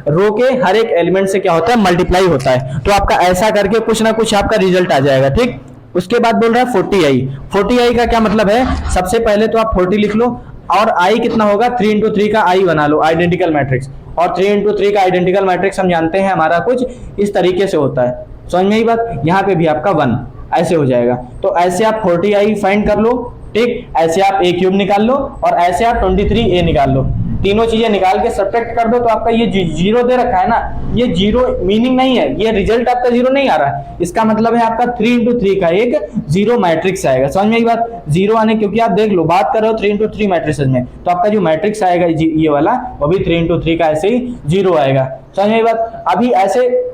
रो के हर एक एलिमेंट से क्या होता है, मल्टीप्लाई होता है। तो आपका ऐसा करके कुछ ना कुछ आपका रिजल्ट आ जाएगा, ठीक। उसके बाद बोल रहा है 40i। 40i का क्या मतलब है, सबसे पहले तो आप 40 लिख लो, और i कितना होगा, 3 into 3 का i बना लो, आइडेंटिकल मैट्रिक्स। और 3 into 3 का आइडेंटिकल मैट्रिक्स हम जानते हैं हमारा कुछ इस तरीके से होता है, समझ में आई बात। यहाँ पे भी आपका 1 ऐसे हो जाएगा। तो ऐसे आप 40i फाइंड कर लो, ठीक। ऐसे आप ए क्यूब निकाल लो, और ऐसे आप 23a निकाल लो। तीनों चीजें निकाल के सब्ट्रैक्ट कर दो, तो आपका ये जीरो दे रखा है ना, ये जीरो मीनिंग नहीं है, ये रिजल्ट आपका जीरो नहीं आ रहा है, इसका मतलब है आपका 3 into 3 का एक जीरो मैट्रिक्स आएगा, समझ में आई बात। जीरो आने, क्योंकि आप देख लो बात कर रहे हो 3 into 3 मैट्रिसेस में, तो आपका जो मैट्रिक्स आएगा ये वाला, वो भी 3 into 3 का ऐसे ही जीरो आएगा, समझ में आई बात। अभी ऐसे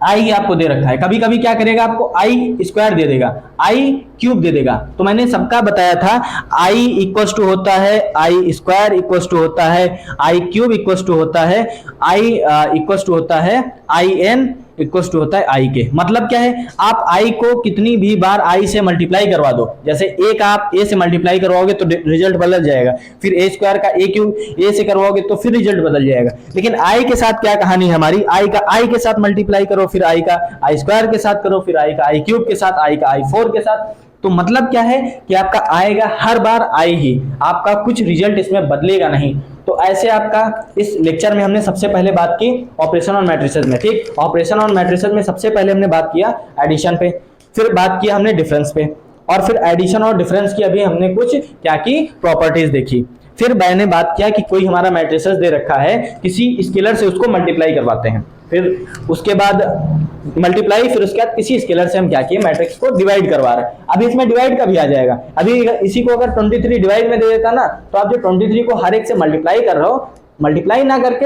आई आपको दे रखा है, कभी कभी क्या करेगा, आपको आई स्क्वायर दे देगा, आई क्यूब दे देगा। तो मैंने सबका बताया था, आई इक्वल्स टू होता है आई स्क्वायर, इक्वल्स टू होता है आई क्यूब, इक्वल्स टू होता है आई इक्वल्स टू होता है आई एन, इक्वल्स टू होता है आई के। मतलब क्या है, आप आई को कितनी भी बार आई से मल्टीप्लाई करवा दो, जैसे ए का आप ए से मल्टीप्लाई करवाओगे तो रिजल्ट बदल जाएगा, फिर ए स्क्वायर का ए क्यूब ए से करवाओगे तो फिर रिजल्ट बदल जाएगा। लेकिन आई के साथ क्या कहानी है हमारी, आई का आई के साथ मल्टीप्लाई करो, फिर आई का आई स्क्वायर के साथ करो, फिर आई का आई क्यूब के साथ, आई का आई 4 के साथ। तो मतलब क्या है कि आपका आएगा हर बार आई ही, आपका कुछ रिजल्ट इसमें बदलेगा नहीं। तो ऐसे आपका इस लेक्चर में हमने सबसे पहले बात की ऑपरेशन ऑन मैट्रिसेस में, ठीक। ऑपरेशन ऑन मैट्रिसेस में सबसे पहले हमने बात किया एडिशन पे, फिर बात किया हमने डिफरेंस पे, और फिर एडिशन और डिफरेंस की अभी हमने कुछ क्या की, प्रॉपर्टीज देखी। फिर मैंने बात किया कि कोई हमारा मैट्रिसेस दे रखा है, किसी स्केलर से उसको मल्टीप्लाई करवाते हैं, फिर उसके बाद मल्टीप्लाई, फिर उसके बाद किसी स्केलर से हम क्या किए, मैट्रिक्स को डिवाइड करवा रहे हैं। अभी इसमें डिवाइड का भी आ जाएगा। अभी इसी को अगर 23 डिवाइड में दे देता ना, तो आप जो 23 को हर एक से मल्टीप्लाई कर रहे हो, मल्टीप्लाई ना करके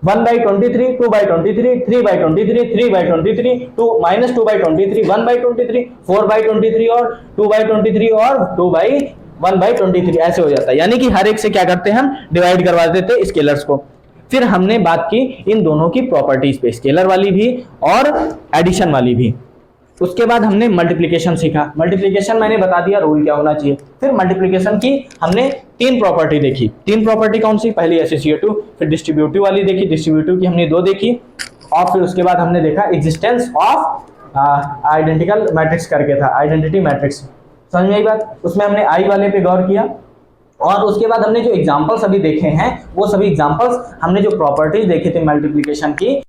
1/23, 2/23, 3/23, 3/23, 2 -2/23, 1/23, 4/23 और 2/23 और 2/1/23 ऐसे हो जाता है। यानी कि हर एक से क्या करते हैं, हम डिवाइड करवा देते हैं स्केलर्स को। फिर हमने बात की इन दोनों की प्रॉपर्टीज पे, स्केलर वाली भी और एडिशन वाली भी। उसके बाद हमने मल्टीप्लिकेशन सीखा। मल्टीप्लिकेशन मैंने बता दिया रूल क्या होना चाहिए। फिर मल्टीप्लिकेशन की हमने 3 प्रॉपर्टी देखी। 3 प्रॉपर्टी कौन सी, पहली एसोसिएटिव, फिर डिस्ट्रीब्यूटिव वाली देखी, डिस्ट्रीब्यूटिव की हमने 2 देखी, और फिर उसके बाद हमने देखा एग्जिस्टेंस ऑफ आइडेंटिकल मैट्रिक्स करके था, आइडेंटिटी मैट्रिक्स, समझ में आई बात। उसमें हमने आई वाले पे गौर किया, और उसके बाद हमने जो एग्जांपल्स अभी देखे हैं, वो सभी एग्जांपल्स हमने जो प्रॉपर्टीज देखी थी मल्टीप्लिकेशन की,